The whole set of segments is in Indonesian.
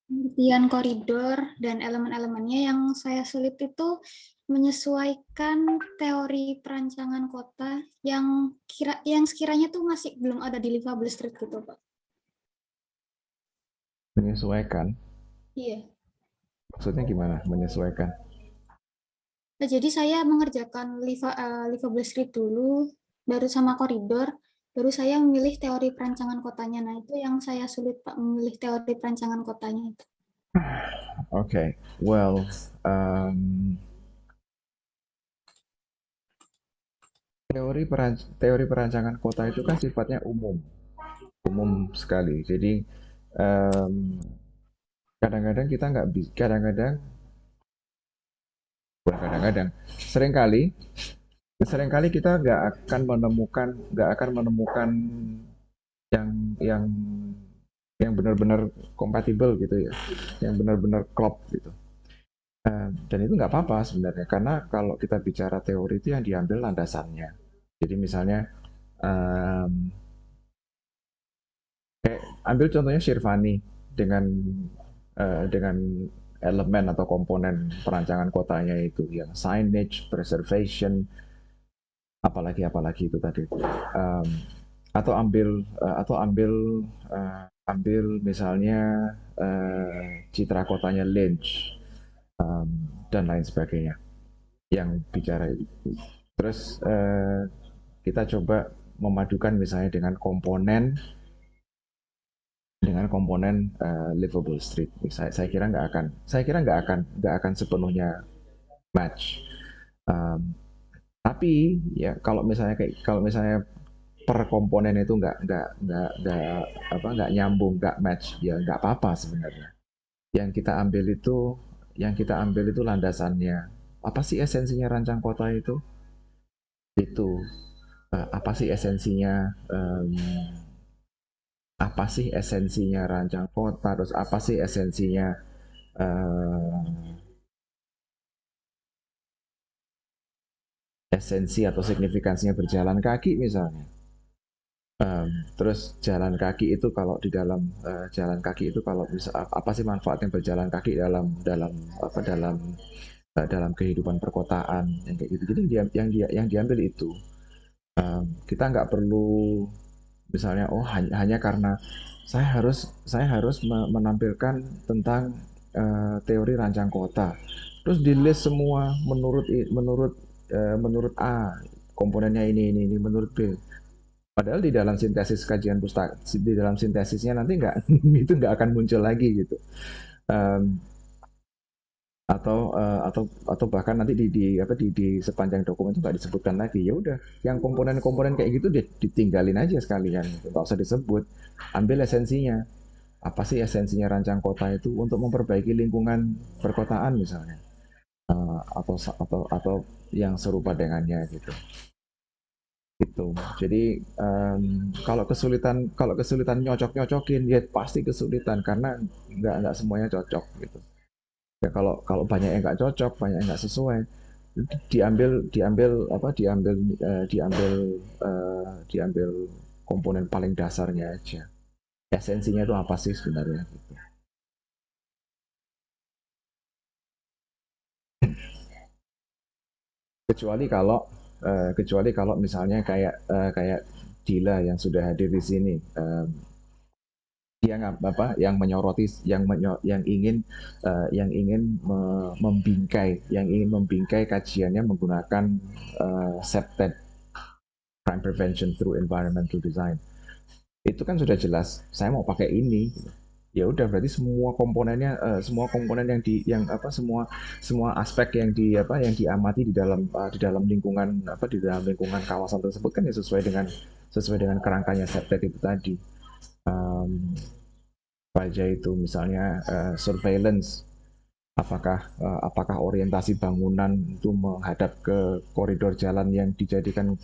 Pengertian koridor dan elemen-elemennya yang saya sulit itu menyesuaikan teori perancangan kota yang sekiranya tuh masih belum ada di Livable Street gitu, Pak. Menyesuaikan? Iya. Maksudnya gimana menyesuaikan? Nah, jadi saya mengerjakan Livable Street dulu, baru sama koridor, baru saya memilih teori perancangan kotanya. Nah, itu yang saya sulit, Pak, memilih teori perancangan kotanya itu. Okay, well, um, teori perancangan kota itu kan sifatnya umum, umum sekali. Jadi um, kadang-kadang kita nggak bisa, kadang-kadang, bukan kadang-kadang, seringkali, seringkali kita nggak akan menemukan yang yang yang benar-benar kompatibel gitu ya, yang benar-benar klop gitu. Dan itu nggak apa-apa sebenarnya, karena kalau kita bicara teori itu yang diambil landasannya. Jadi misalnya, um, ambil contohnya Shirvani dengan elemen atau komponen perancangan kotanya itu, yang signage, preservation, apalagi itu tadi. Um, atau ambil misalnya citra kotanya Lynch, dan lain sebagainya yang bicara itu. Terus kita coba memadukan misalnya dengan komponen livable street. Saya kira nggak akan sepenuhnya match. Um, tapi ya kalau misalnya per komponen itu nggak nyambung, nggak match, ya nggak apa-apa sebenarnya. Yang kita ambil itu landasannya. Apa sih esensinya rancang kota itu? Itu apa sih esensinya um, apa sih esensinya rancang kota, terus apa sih esensinya uh, esensi atau signifikansinya berjalan kaki misalnya. Terus jalan kaki itu kalau di dalam jalan kaki itu kalau bisa apa sih manfaatnya berjalan kaki dalam dalam apa dalam kehidupan perkotaan yang kayak gitu. Jadi yang diambil itu, kita nggak perlu misalnya, oh hanya karena saya harus menampilkan tentang teori rancang kota, terus di list semua menurut A komponennya ini menurut B, padahal di dalam sintesis kajian pustaka, di dalam sintesisnya nanti nggak itu nggak akan muncul lagi gitu. um, atau bahkan nanti di sepanjang dokumen itu nggak disebutkan lagi. Ya udah, yang komponen-komponen kayak gitu ditinggalin aja sekalian gitu. Nggak usah disebut, ambil esensinya. Apa sih esensinya rancang kota itu untuk memperbaiki lingkungan perkotaan misalnya. Atau yang serupa dengannya gitu. Gitu. Jadi kalau kesulitan nyocok-nyocokin, ya pasti kesulitan karena nggak semuanya cocok gitu. Ya kalau kalau banyak yang nggak cocok, banyak yang nggak sesuai, diambil komponen paling dasarnya aja. Esensinya itu apa sih sebenarnya gitu. Kecuali kalau misalnya kayak Dila yang sudah hadir di sini, dia nggak apa yang menyoroti, yang ingin membingkai kajiannya menggunakan SEPTED, crime prevention through environmental design. Itu kan sudah jelas saya mau pakai ini. Ya udah, berarti semua komponen semua aspek yang diamati di dalam lingkungan kawasan tersebut kan ya sesuai dengan kerangkanya SEPTED itu tadi. um, Baja itu misalnya surveillance, apakah orientasi bangunan itu menghadap ke koridor jalan yang dijadikan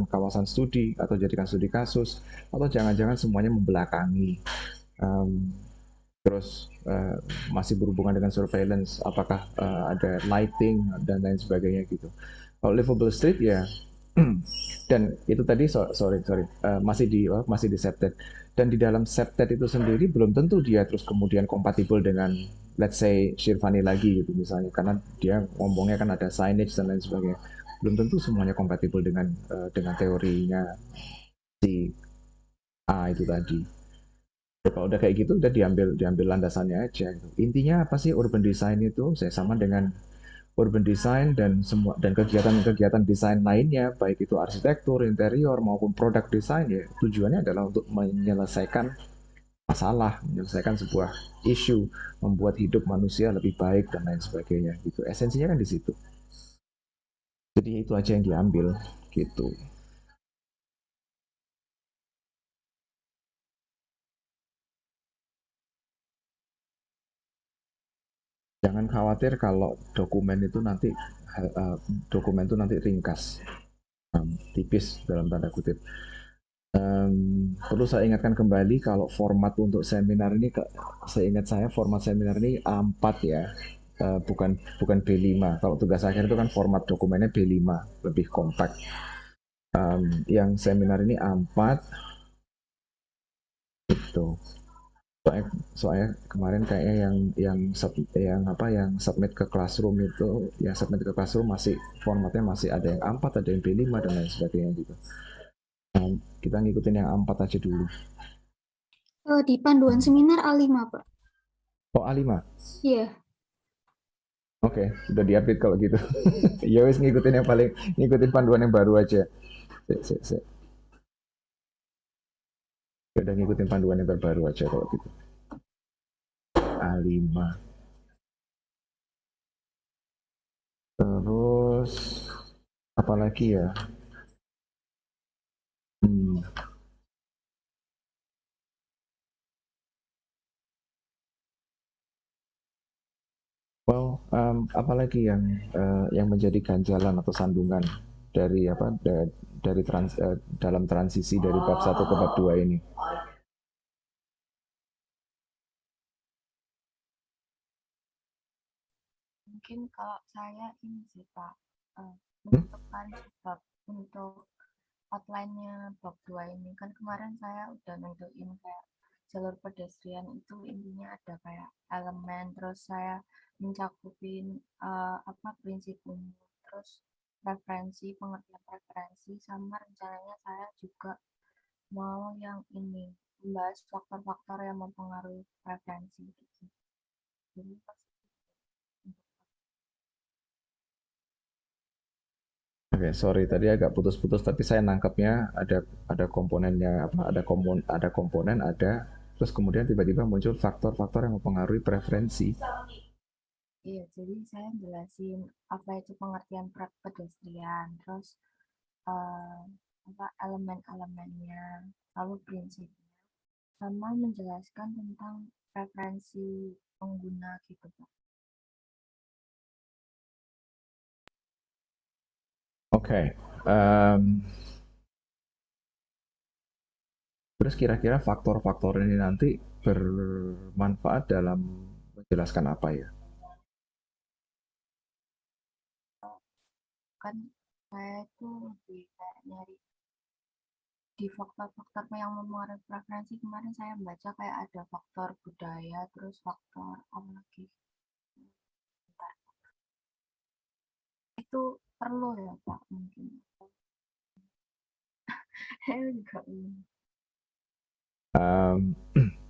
kawasan studi atau jadikan studi kasus, atau jangan-jangan semuanya membelakangi. um, Terus masih berhubungan dengan surveillance, apakah ada lighting dan lain sebagainya gitu. Kalau livable street, ya Dan itu tadi sorry masih di septet. Dan di dalam septet itu sendiri belum tentu dia terus kemudian kompatibel dengan let's say Shirvani lagi gitu misalnya, karena dia ngomongnya kan ada signage dan lain sebagainya. Belum tentu semuanya kompatibel dengan teorinya si A itu tadi. Ya, kalau udah kayak gitu udah diambil landasannya aja gitu. Intinya apa sih urban design itu? Saya sama dengan urban design dan semua dan kegiatan-kegiatan desain lainnya, baik itu arsitektur, interior maupun produk desain, ya tujuannya adalah untuk menyelesaikan masalah, menyelesaikan sebuah isu, membuat hidup manusia lebih baik dan lain sebagainya gitu. Esensinya kan di situ. Jadi itu aja yang diambil gitu. Jangan khawatir kalau dokumen itu nanti ringkas, tipis dalam tanda kutip. Perlu saya ingatkan kembali kalau format untuk seminar ini, seingat saya format seminar ini A4 ya, bukan bukan B5. Kalau tugas akhir itu kan format dokumennya B5, lebih kompak. Yang seminar ini A4 itu. Soalnya kemarin kayaknya yang submit ke Classroom itu, yang submit ke Classroom masih formatnya masih ada yang A4, ada yang B5 dan lain sebagainya gitu. Kita ngikutin yang A4 aja dulu. Di panduan seminar A5, Pak. Oh, A5. Iya. Oke, udah diupdate kalau gitu. Ya wis ngikutin panduan yang baru aja. Sik, sik, sik. Ya udah ngikutin panduan yang terbaru aja kalau gitu. A5. Terus apalagi ya? Hmm. Well, apalagi yang menjadi ganjalan atau sandungan dari dalam transisi dari bab satu ke bab 2 ini? Mungkin kalau saya ini sih Pak, Hmm? menentukan sebab untuk outline-nya bab 2 ini. Kan kemarin saya udah nentuin kayak jalur pedestrian itu intinya ada kayak elemen, terus saya mencakupin apa prinsip umum, terus referensi, pengertian referensi, sama rencananya saya juga mau yang ini membahas faktor-faktor yang mempengaruhi referensi gitu. Jadi Oke, sorry tadi agak putus-putus tapi saya nangkapnya ada komponennya apa ada komponen ada terus kemudian tiba-tiba muncul faktor-faktor yang mempengaruhi preferensi. iya, jadi saya jelasin apa itu pengertian pedestrian, terus eh, apa elemen-elemennya, lalu prinsipnya, sama menjelaskan tentang preferensi pengguna gitu Pak. Oke, em, terus kira-kira faktor-faktor ini nanti bermanfaat dalam menjelaskan apa ya? Kan saya itu lebih kayak nyari di faktor-faktor yang mempengaruhi preferensi. Kemarin saya baca kayak ada faktor budaya, terus faktor apa lagi? Bentar. Itu perlu ya Pak mungkin. Saya juga belum. Em,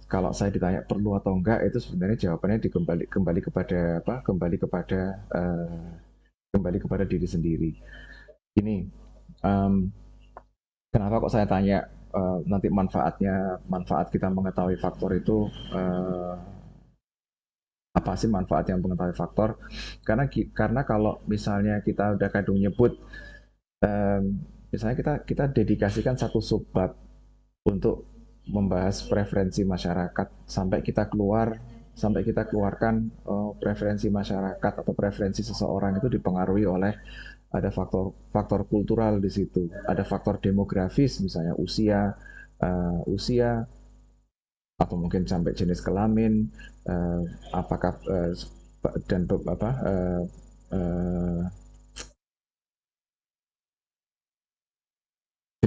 Kalau saya ditanya perlu atau enggak itu sebenarnya jawabannya kembali kepada apa? Kembali kepada diri sendiri. Ini em, kenapa kok saya tanya nanti manfaat kita mengetahui faktor itu apa sih manfaat yang mengetahui faktor? Karena kalau misalnya kita udah kadung nyebut misalnya kita dedikasikan satu subbab untuk membahas preferensi masyarakat sampai kita keluarkan preferensi masyarakat atau preferensi seseorang itu dipengaruhi oleh ada faktor kultural di situ, ada faktor demografis misalnya usia atau mungkin sampai jenis kelamin, apakah dan apa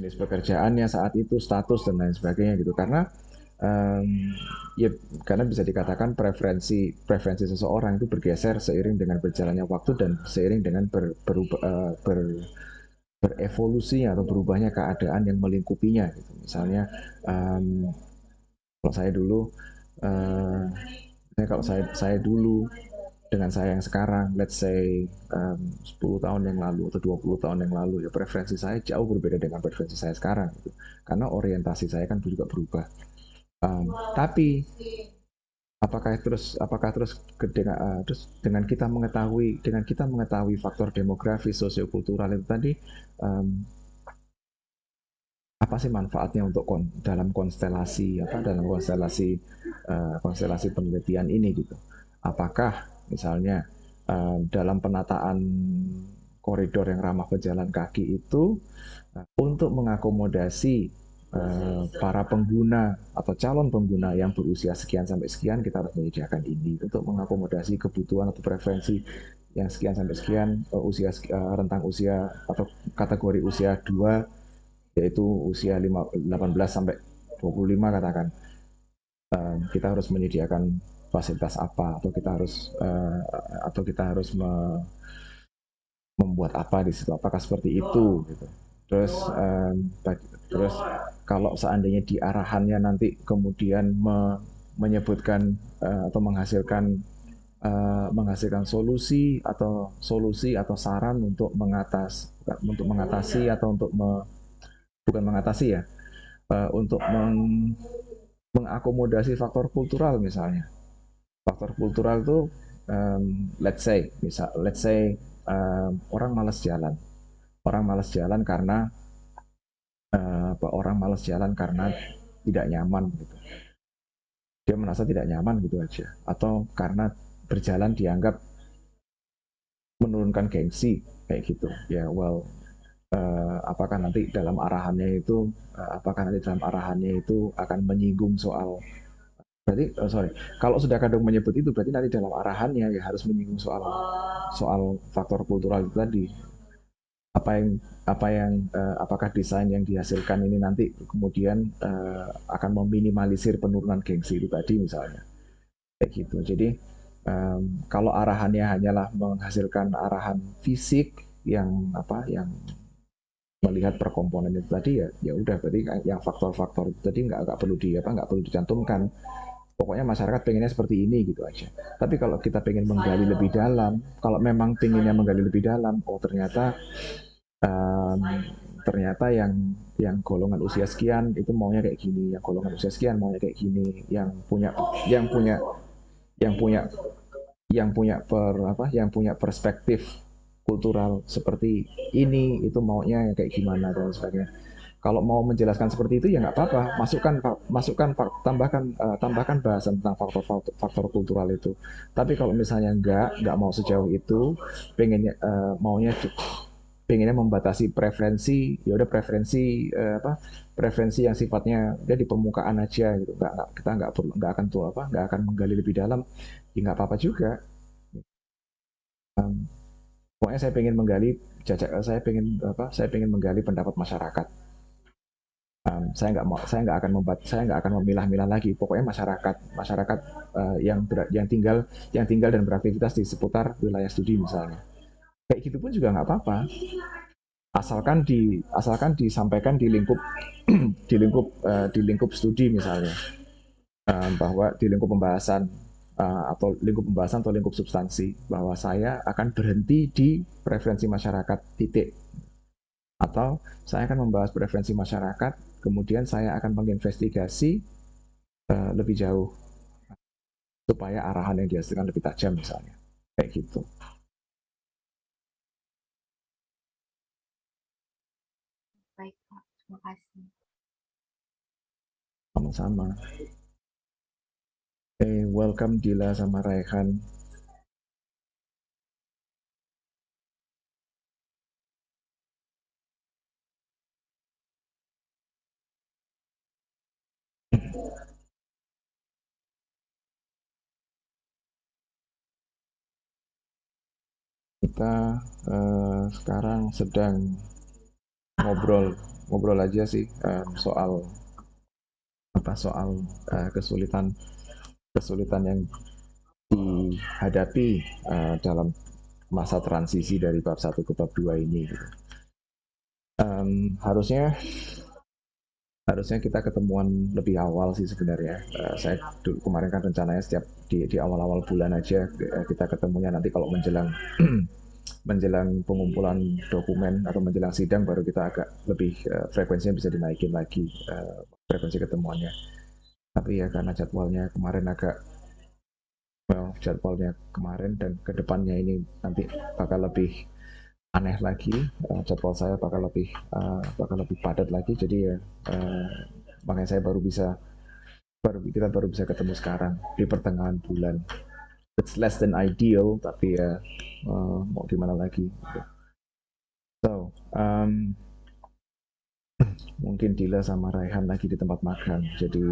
jenis pekerjaannya saat itu, status dan lain sebagainya gitu. Ya karena bisa dikatakan preferensi seseorang itu bergeser seiring dengan berjalannya waktu dan seiring dengan berevolusi atau berubahnya keadaan yang melingkupinya gitu. Misalnya kalau saya dulu uh, kalau saya dulu dengan saya yang sekarang, let's say 10 tahun yang lalu atau 20 tahun yang lalu, ya preferensi saya jauh berbeda dengan preferensi saya sekarang gitu. Karena orientasi saya kan juga berubah. Tapi terus dengan kita mengetahui faktor demografis sosiokultural itu tadi, apa sih manfaatnya untuk dalam konstelasi penelitian ini gitu. Apakah misalnya dalam penataan koridor yang ramah pejalan kaki itu untuk mengakomodasi para pengguna atau calon pengguna yang berusia sekian sampai sekian, kita harus menyediakan ini untuk mengakomodasi kebutuhan atau preferensi yang sekian sampai sekian, rentang usia atau kategori usia 2, yaitu usia 18 sampai 25 katakan. Kita harus menyediakan fasilitas apa, atau kita harus membuat apa di situ, apakah seperti itu gitu. Terus kalau seandainya di arahannya nanti kemudian menyebutkan atau menghasilkan solusi atau saran untuk mengatasi atau bukan mengatasi ya, untuk mengakomodasi faktor kultural misalnya. Faktor kultural itu let's say orang malas jalan. Orang malas jalan karena tidak nyaman gitu. Dia merasa tidak nyaman gitu aja, atau karena berjalan dianggap menurunkan gengsi kayak gitu. Ya, apakah nanti dalam arahannya itu akan menyinggung soal, berarti kalau sudah kadang menyebut itu berarti nanti dalam arahannya ya harus menyinggung soal faktor kultural itu tadi. Apakah desain yang dihasilkan ini nanti kemudian akan meminimalisir penurunan gengsi itu tadi misalnya, kayak gitu. Jadi kalau arahannya hanyalah menghasilkan arahan fisik yang melihat per komponen itu tadi, ya udah, berarti yang faktor-faktor itu tadi nggak perlu dicantumkan. Pokoknya masyarakat pengennya seperti ini gitu aja. Tapi kalau kita pengen menggali lebih dalam, kalau memang pengennya menggali lebih dalam, um, ternyata yang golongan usia sekian itu maunya kayak gini, yang golongan usia sekian maunya kayak gini, yang punya yang punya yang punya perspektif kultural seperti ini itu maunya kayak gimana dan sebagainya. Kalau mau menjelaskan seperti itu ya nggak apa-apa, tambahkan bahasan tentang faktor kultural itu. Tapi kalau misalnya nggak mau sejauh itu, maunya pengennya membatasi preferensi, ya udah preferensi yang sifatnya dia di permukaan aja gitu. Kita nggak akan menggali lebih dalam, ya nggak apa-apa juga. Pokoknya saya pengen menggali pendapat masyarakat. Saya nggak akan memilah-milah lagi. Pokoknya masyarakat yang tinggal dan beraktivitas di seputar wilayah studi misalnya. Kayak gitu pun juga nggak apa-apa. Asalkan disampaikan di lingkup di lingkup studi misalnya, bahwa di lingkup pembahasan atau lingkup substansi, bahwa saya akan berhenti di preferensi masyarakat titik, atau saya akan membahas preferensi masyarakat, kemudian saya akan menginvestigasi lebih jauh supaya arahan yang dihasilkan lebih tajam misalnya, kayak gitu. Baik Pak, terima kasih. Sama-sama. Welcome Dila sama Raihan. Kita sekarang sedang ngobrol ngobrol aja sih soal kesulitan yang dihadapi dalam masa transisi dari bab 1 ke bab 2 ini gitu. Harusnya kita ketemuan lebih awal sih sebenarnya. Saya dulu kemarin kan rencananya setiap di awal-awal bulan aja kita ketemunya, nanti kalau menjelang menjelang pengumpulan dokumen atau menjelang sidang baru kita agak lebih frekuensinya bisa dinaikin lagi frekuensi ketemuannya. Tapi ya karena jadwalnya kemarin dan kedepannya ini nanti bakal lebih aneh lagi, jadwal saya bakal lebih padat lagi, jadi ya makanya saya kita baru bisa ketemu sekarang di pertengahan bulan. It's less than ideal, tapi ya mau gimana lagi. So mungkin Dila sama Raihan lagi di tempat magang, jadi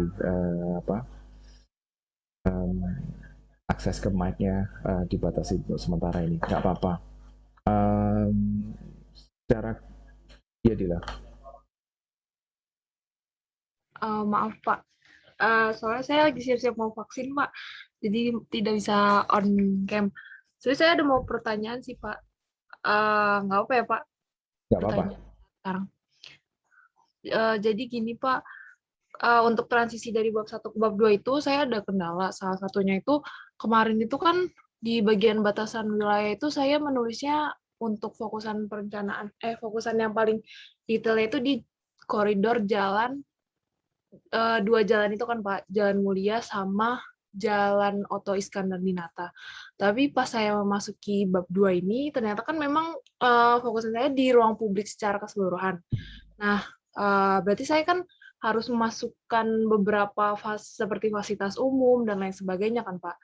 akses ke mic-nya dibatasi untuk sementara ini. Nggak apa-apa. Secara ya Dila. Maaf Pak, soalnya saya lagi siap-siap mau vaksin Pak, jadi tidak bisa on cam. Soalnya saya ada mau pertanyaan sih Pak. Nggak apa ya Pak? Nggak apa-apa. Sekarang. Jadi gini Pak, untuk transisi dari bab 1 ke bab 2 itu saya ada kendala. Salah satunya itu kemarin itu kan di bagian batasan wilayah itu saya menulisnya untuk fokusan perencanaan, fokusan yang paling detailnya itu di koridor jalan, 2 jalan itu kan Pak, Jalan Mulia sama Jalan Oto Iskandar-Dinata. Tapi pas saya memasuki bab 2 ini, ternyata kan memang fokusan saya di ruang publik secara keseluruhan. Nah, berarti saya kan harus memasukkan beberapa seperti fasilitas umum dan lain sebagainya kan Pak.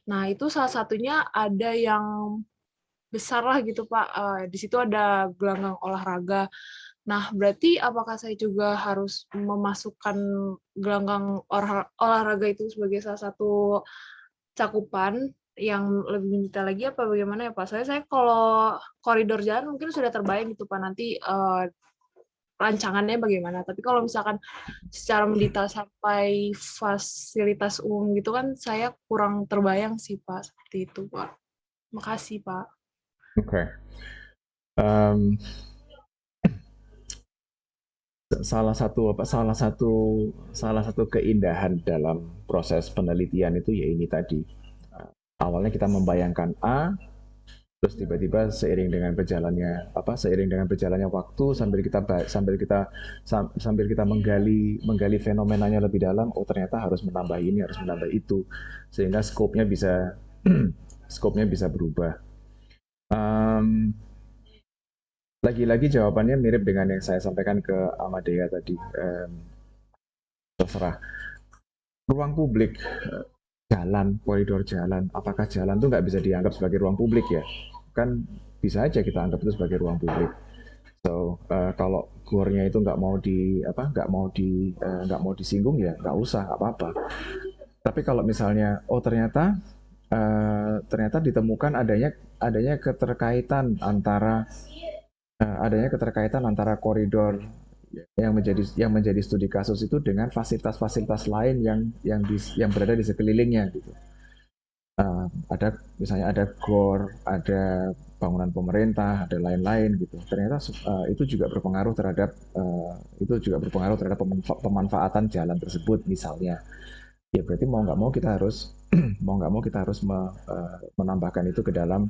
Nah, itu salah satunya ada yang besar lah gitu Pak. Di situ ada gelanggang olahraga. Nah, berarti apakah saya juga harus memasukkan gelanggang olahraga itu sebagai salah satu cakupan yang lebih mendetail lagi apa bagaimana ya Pak? Saya kalau koridor jalan mungkin sudah terbayang gitu Pak, nanti rancangannya bagaimana. Tapi kalau misalkan secara mendetail sampai fasilitas umum gitu kan saya kurang terbayang sih Pak, seperti itu Pak. Makasih Pak. Oke. Salah satu keindahan dalam proses penelitian itu ya ini tadi. Awalnya kita membayangkan A, terus tiba-tiba seiring dengan berjalannya waktu sambil kita menggali fenomenanya lebih dalam, oh ternyata harus menambah ini, harus menambah itu, sehingga skopnya bisa berubah. Lagi-lagi jawabannya mirip dengan yang saya sampaikan ke Amadea tadi. Terserah. Ruang publik, jalan, koridor jalan, apakah jalan itu nggak bisa dianggap sebagai ruang publik ya? Kan bisa aja kita anggap itu sebagai ruang publik. So kalau gornya itu nggak mau disinggung ya nggak usah, nggak apa-apa. Tapi kalau misalnya ternyata ditemukan adanya keterkaitan antara koridor yang menjadi studi kasus itu dengan fasilitas-fasilitas lain yang berada di sekelilingnya gitu. Misalnya ada GOR, ada bangunan pemerintah, ada lain-lain gitu. Ternyata itu juga berpengaruh terhadap pemanfaatan jalan tersebut misalnya. Ya berarti mau nggak mau kita harus menambahkan itu ke dalam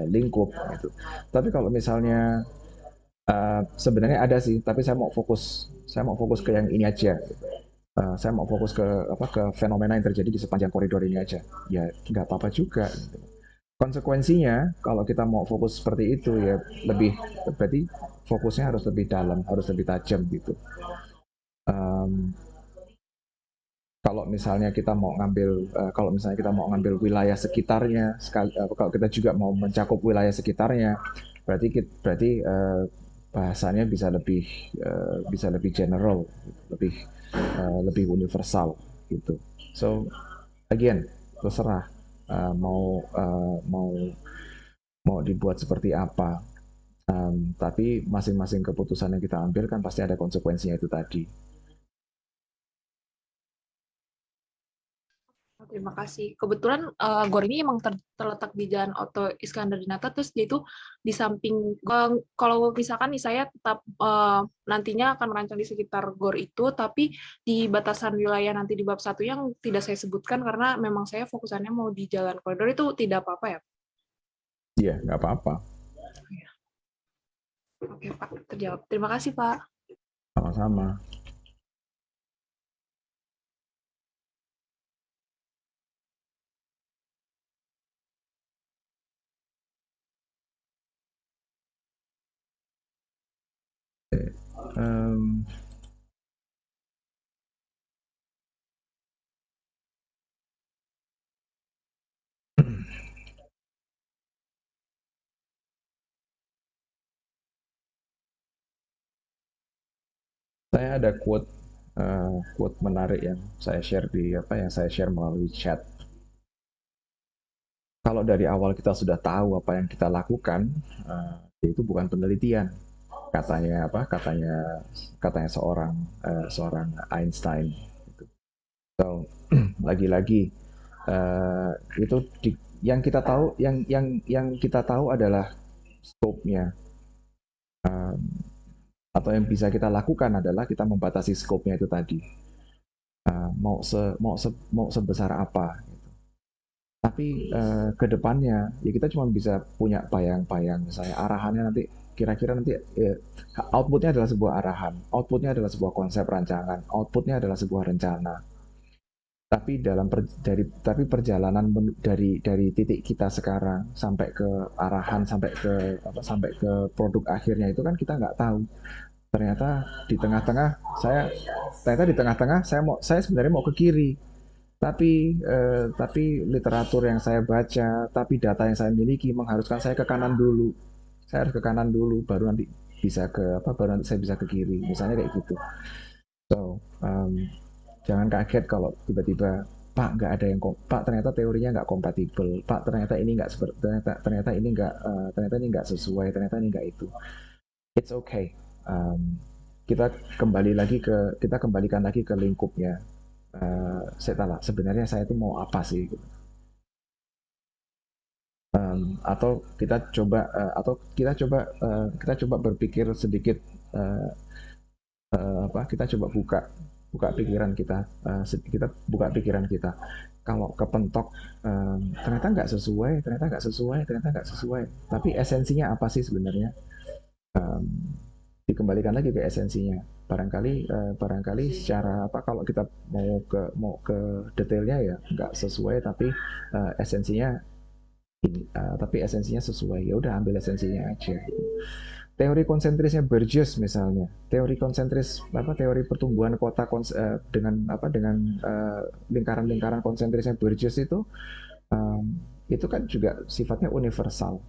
lingkup gitu. Tapi kalau misalnya sebenarnya ada sih, tapi saya mau fokus ke yang ini aja. Saya mau fokus ke fenomena yang terjadi di sepanjang koridor ini aja. Ya nggak apa-apa juga. Konsekuensinya kalau kita mau fokus seperti itu ya berarti fokusnya harus lebih dalam, harus lebih tajam gitu. Kalau misalnya kita mau ngambil wilayah sekitarnya, kalau kita juga mau mencakup wilayah sekitarnya, berarti bahasanya bisa lebih general, lebih universal gitu. So again terserah mau dibuat seperti apa. Tapi masing-masing keputusan yang kita ambil kan pasti ada konsekuensinya itu tadi. Terima kasih. Kebetulan GOR ini emang terletak di Jalan Oto Iskandar-Di-Nata, terus dia itu di samping, kalau misalkan nih saya tetap nantinya akan merancang di sekitar GOR itu, tapi di batasan wilayah nanti di bab 1 yang tidak saya sebutkan karena memang saya fokusannya mau di jalan koridor, itu tidak apa-apa ya? Iya, nggak apa-apa. Oke Pak, terjawab. Terima kasih Pak. Sama-sama. Um, saya ada quote menarik yang saya share melalui chat. Kalau dari awal kita sudah tahu apa yang kita lakukan, itu bukan penelitian. Katanya seorang Einstein. So, lagi-lagi itu yang kita tahu adalah scope-nya. Atau yang bisa kita lakukan adalah kita membatasi scope-nya itu tadi. Mau sebesar apa. Tapi ke depannya ya kita cuma bisa punya bayang-bayang, misalnya arahannya nanti kira-kira nanti outputnya adalah sebuah arahan, outputnya adalah sebuah konsep rancangan, outputnya adalah sebuah rencana. Tapi tapi perjalanan dari titik kita sekarang sampai ke arahan, sampai ke produk akhirnya itu kan kita nggak tahu. Ternyata di tengah-tengah saya sebenarnya mau ke kiri, tapi literatur yang saya baca, tapi data yang saya miliki mengharuskan saya ke kanan dulu. Saya harus ke kanan dulu, baru nanti baru nanti saya bisa ke kiri. Misalnya kayak gitu. So, jangan kaget kalau tiba-tiba Pak nggak ada yang Pak ternyata teorinya nggak kompatibel. Pak ternyata ini nggak ternyata ini nggak sesuai. Ternyata ini nggak itu. It's okay. Kita kembalikan lagi ke lingkupnya. Sebenarnya saya itu mau apa sih? Atau kita coba berpikir sedikit, kita coba buka pikiran kita, kalau kepentok ternyata nggak sesuai, tapi esensinya apa sih sebenarnya? Dikembalikan lagi ke esensinya. Barangkali secara kalau kita mau ke detailnya ya nggak sesuai, tapi esensinya sesuai, ya udah ambil esensinya aja. Teori konsentrisnya Burgess misalnya, teori pertumbuhan kota dengan lingkaran-lingkaran konsentrisnya Burgess itu kan juga sifatnya universal.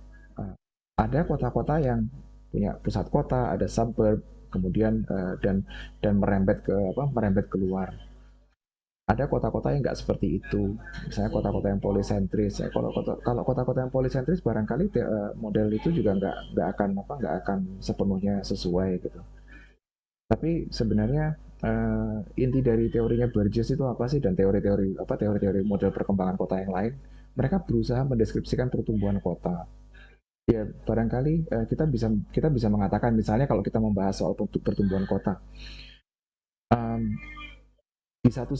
Ada kota-kota yang punya pusat kota, ada suburb, kemudian dan merembet keluar. Ada kota-kota yang nggak seperti itu, misalnya kota-kota yang polisentris. Ya, kalau kota-kota yang polisentris barangkali model itu juga nggak akan sepenuhnya sesuai gitu. Tapi sebenarnya inti dari teorinya Burgess itu apa sih, dan teori-teori model perkembangan kota yang lain, mereka berusaha mendeskripsikan pertumbuhan kota. Ya barangkali kita bisa mengatakan, misalnya kalau kita membahas soal pertumbuhan kota, di satu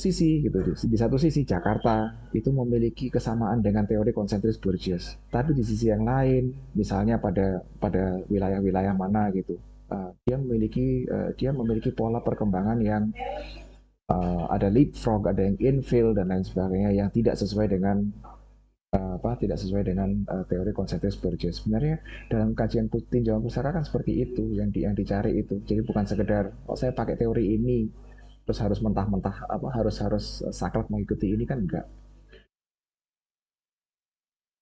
sisi Jakarta itu memiliki kesamaan dengan teori konsentris Burgess, tapi di sisi yang lain, misalnya pada wilayah-wilayah mana gitu, dia memiliki pola perkembangan yang ada leapfrog, ada yang infill dan lain sebagainya, yang tidak sesuai dengan teori konsentris Burgess. Sebenarnya dalam kajian tinjauan pusaka kan seperti itu yang dicari itu. Jadi bukan sekedar saya pakai teori ini terus harus mentah-mentah harus saklek mengikuti ini, kan enggak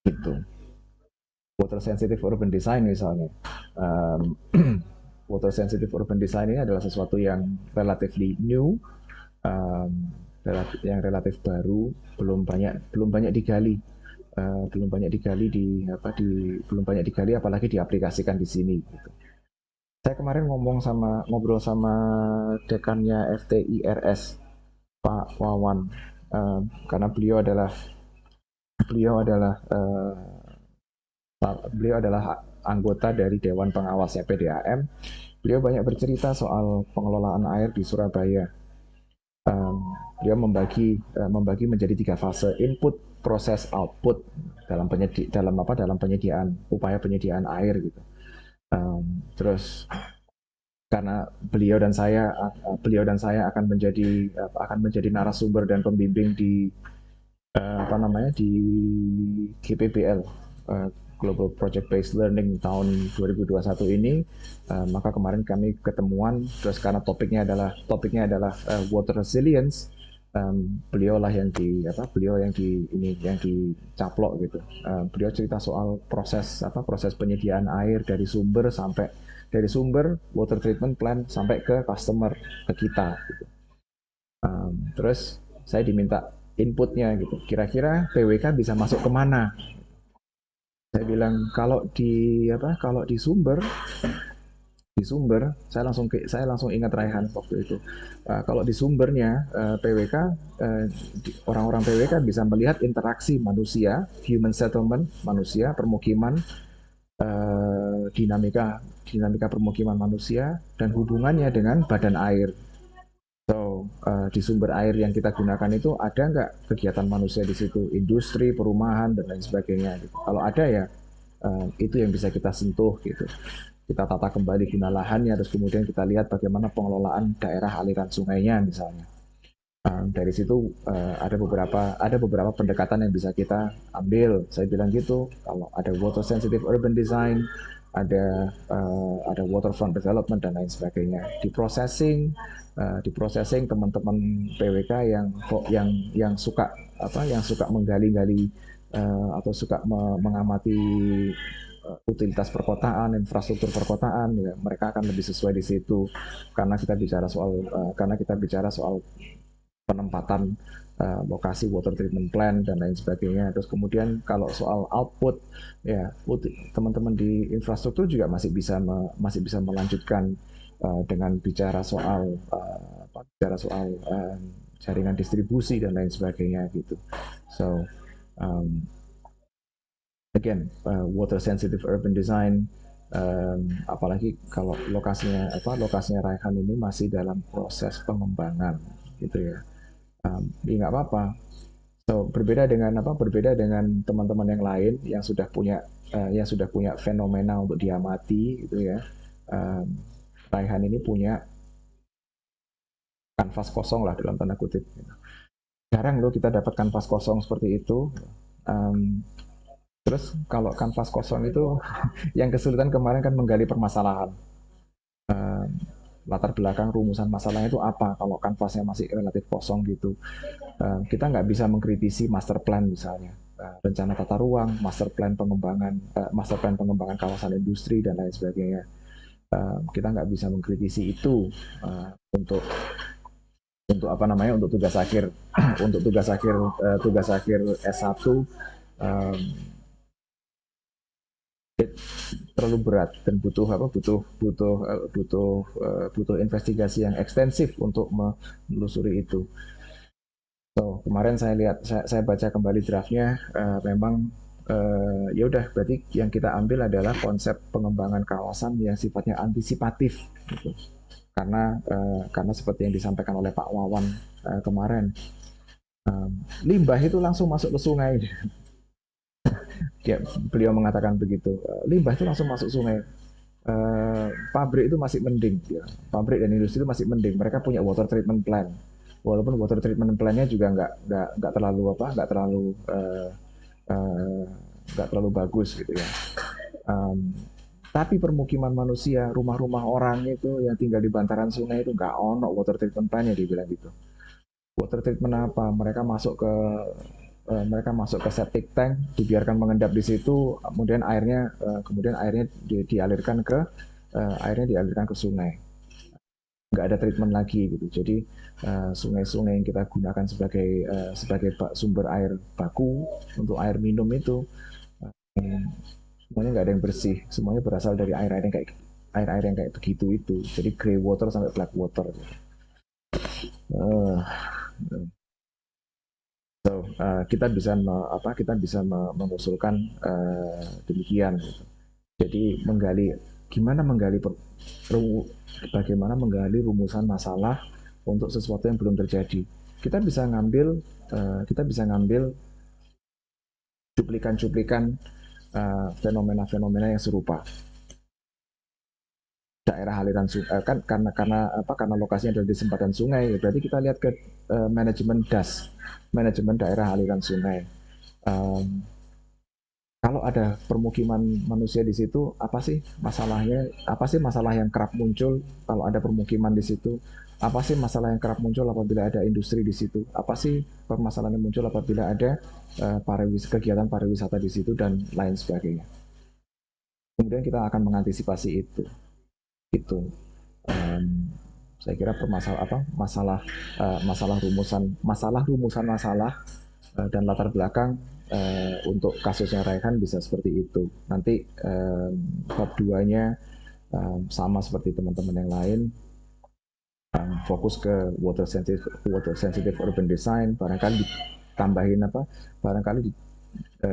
gitu. Water sensitive urban design misalnya, water sensitive urban design ini adalah sesuatu yang relatively new, yang relatif baru, belum banyak digali belum banyak digali belum banyak digali apalagi diaplikasikan di sini gitu. Saya kemarin ngobrol sama dekannya FTIRS Pak Wawan, karena beliau adalah beliau adalah anggota dari Dewan Pengawasnya PDAM. Beliau banyak bercerita soal pengelolaan air di Surabaya. Beliau membagi menjadi 3 fase: input, proses, output dalam penyediaan upaya penyediaan air gitu. Terus karena beliau dan saya akan menjadi narasumber dan pembimbing di di GPBL, Global Project Based Learning tahun 2021 ini, maka kemarin kami ketemuan, terus karena topiknya adalah water resilience, beliau yang dicaplok gitu. Beliau cerita soal proses penyediaan air dari sumber water treatment plant sampai ke customer, ke kita gitu. Terus saya diminta inputnya gitu, kira-kira PWK bisa masuk kemana. Saya bilang kalau di sumber saya langsung ingat Raihan waktu itu. Kalau di sumbernya PWK, orang-orang PWK bisa melihat interaksi manusia, human settlement, manusia, permukiman, dinamika permukiman manusia dan hubungannya dengan badan air. So, di sumber air yang kita gunakan itu ada nggak kegiatan manusia di situ, industri, perumahan, dan lain sebagainya. Gitu. Kalau ada ya, itu yang bisa kita sentuh gitu. Kita tata kembali guna lahannya, terus kemudian kita lihat bagaimana pengelolaan daerah aliran sungainya misalnya. Dari situ ada beberapa pendekatan yang bisa kita ambil. Saya bilang gitu, kalau ada water sensitive urban design, ada waterfront development dan lain sebagainya. Di processing teman-teman PWK yang suka menggali-gali atau suka mengamati utilitas perkotaan, infrastruktur perkotaan, ya, mereka akan lebih sesuai di situ karena kita bicara soal penempatan lokasi water treatment plant dan lain sebagainya. Terus kemudian kalau soal output, ya teman-teman di infrastruktur juga masih bisa melanjutkan dengan bicara soal jaringan distribusi dan lain sebagainya gitu. So again, water sensitive urban design, apalagi kalau lokasinya Raihan ini masih dalam proses pengembangan gitu ya. Ya nggak apa-apa. So, berbeda dengan teman-teman yang lain yang sudah punya fenomena untuk diamati gitu ya. Raihan ini punya kanvas kosong lah dalam tanda kutip. Jarang loh kita dapat kanvas kosong seperti itu. Terus kalau kanvas kosong itu yang kesulitan kemarin kan menggali permasalahan. Latar belakang rumusan masalahnya itu apa kalau kanvasnya masih relatif kosong gitu. Kita nggak bisa mengkritisi master plan misalnya, rencana tata ruang, master plan pengembangan kawasan industri dan lain sebagainya. Kita nggak bisa mengkritisi itu untuk tugas akhir S1 terlalu berat dan butuh investigasi yang ekstensif untuk menelusuri itu. So, kemarin saya baca kembali draftnya, memang ya udah, berarti yang kita ambil adalah konsep pengembangan kawasan yang sifatnya antisipatif gitu. Karena seperti yang disampaikan oleh Pak Wawan kemarin, limbah itu langsung masuk ke sungai. Beliau mengatakan begitu, limbah itu langsung masuk sungai. Pabrik itu masih mending, ya. Pabrik dan industri itu masih mending. Mereka punya water treatment plant, walaupun water treatment plan-nya juga nggak terlalu bagus gitu ya. Tapi permukiman manusia, rumah-rumah orang itu yang tinggal di bantaran sungai itu nggak ono water treatment plan-nya, dibilang gitu. Water treatment apa? Mereka masuk ke septic tank, dibiarkan mengendap di situ, kemudian airnya dialirkan ke sungai. Nggak ada treatment lagi gitu. Jadi sungai-sungai yang kita gunakan sebagai sumber air baku untuk air minum itu semuanya nggak ada yang bersih, semuanya berasal dari air-air yang kayak begitu itu. Jadi grey water sampai black water. Uh, kita bisa mengusulkan demikian. Gitu. Jadi bagaimana menggali rumusan masalah untuk sesuatu yang belum terjadi. Kita bisa ngambil cuplikan-cuplikan fenomena-fenomena yang serupa. Daerah aliran sungai karena lokasinya ada di sempatan sungai, berarti kita lihat ke manajemen DAS, manajemen daerah aliran sungai. Kalau ada permukiman manusia di situ, apa sih masalahnya? Apa sih masalah yang kerap muncul kalau ada permukiman di situ? Apa sih masalah yang kerap muncul apabila ada industri di situ? Apa sih permasalahan yang muncul apabila ada kegiatan pariwisata di situ dan lain sebagainya? Kemudian kita akan mengantisipasi itu. Gitu. Saya kira masalah rumusan masalah dan latar belakang untuk kasusnya Raihan bisa seperti itu. Nanti bab 2-nya sama seperti teman-teman yang lain, fokus ke water sensitive urban design, barangkali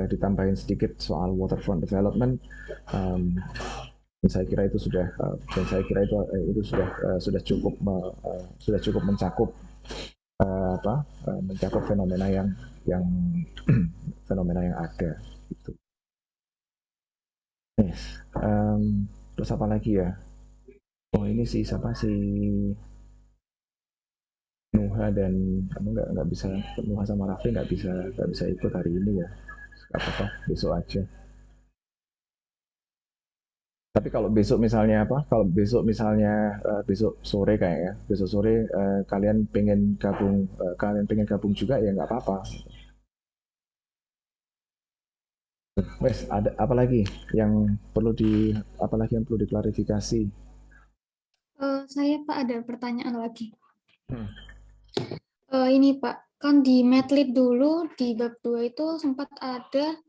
ditambahin sedikit soal waterfront development. Dan saya kira itu sudah cukup mencakup fenomena yang fenomena yang ada gitu. Terus apa lagi ya? Oh ini sih siapa sih Nuha dan nggak bisa, Nuha sama Raffi nggak bisa ikut hari ini ya. Nggak apa-apa, besok aja. Tapi kalau besok misalnya besok sore kayaknya, besok sore kalian pengen gabung juga ya nggak apa-apa. Wes, ada apalagi yang perlu diklarifikasi? Saya Pak ada pertanyaan lagi. Ini Pak, kan di Medlit dulu di bab 2 itu sempat ada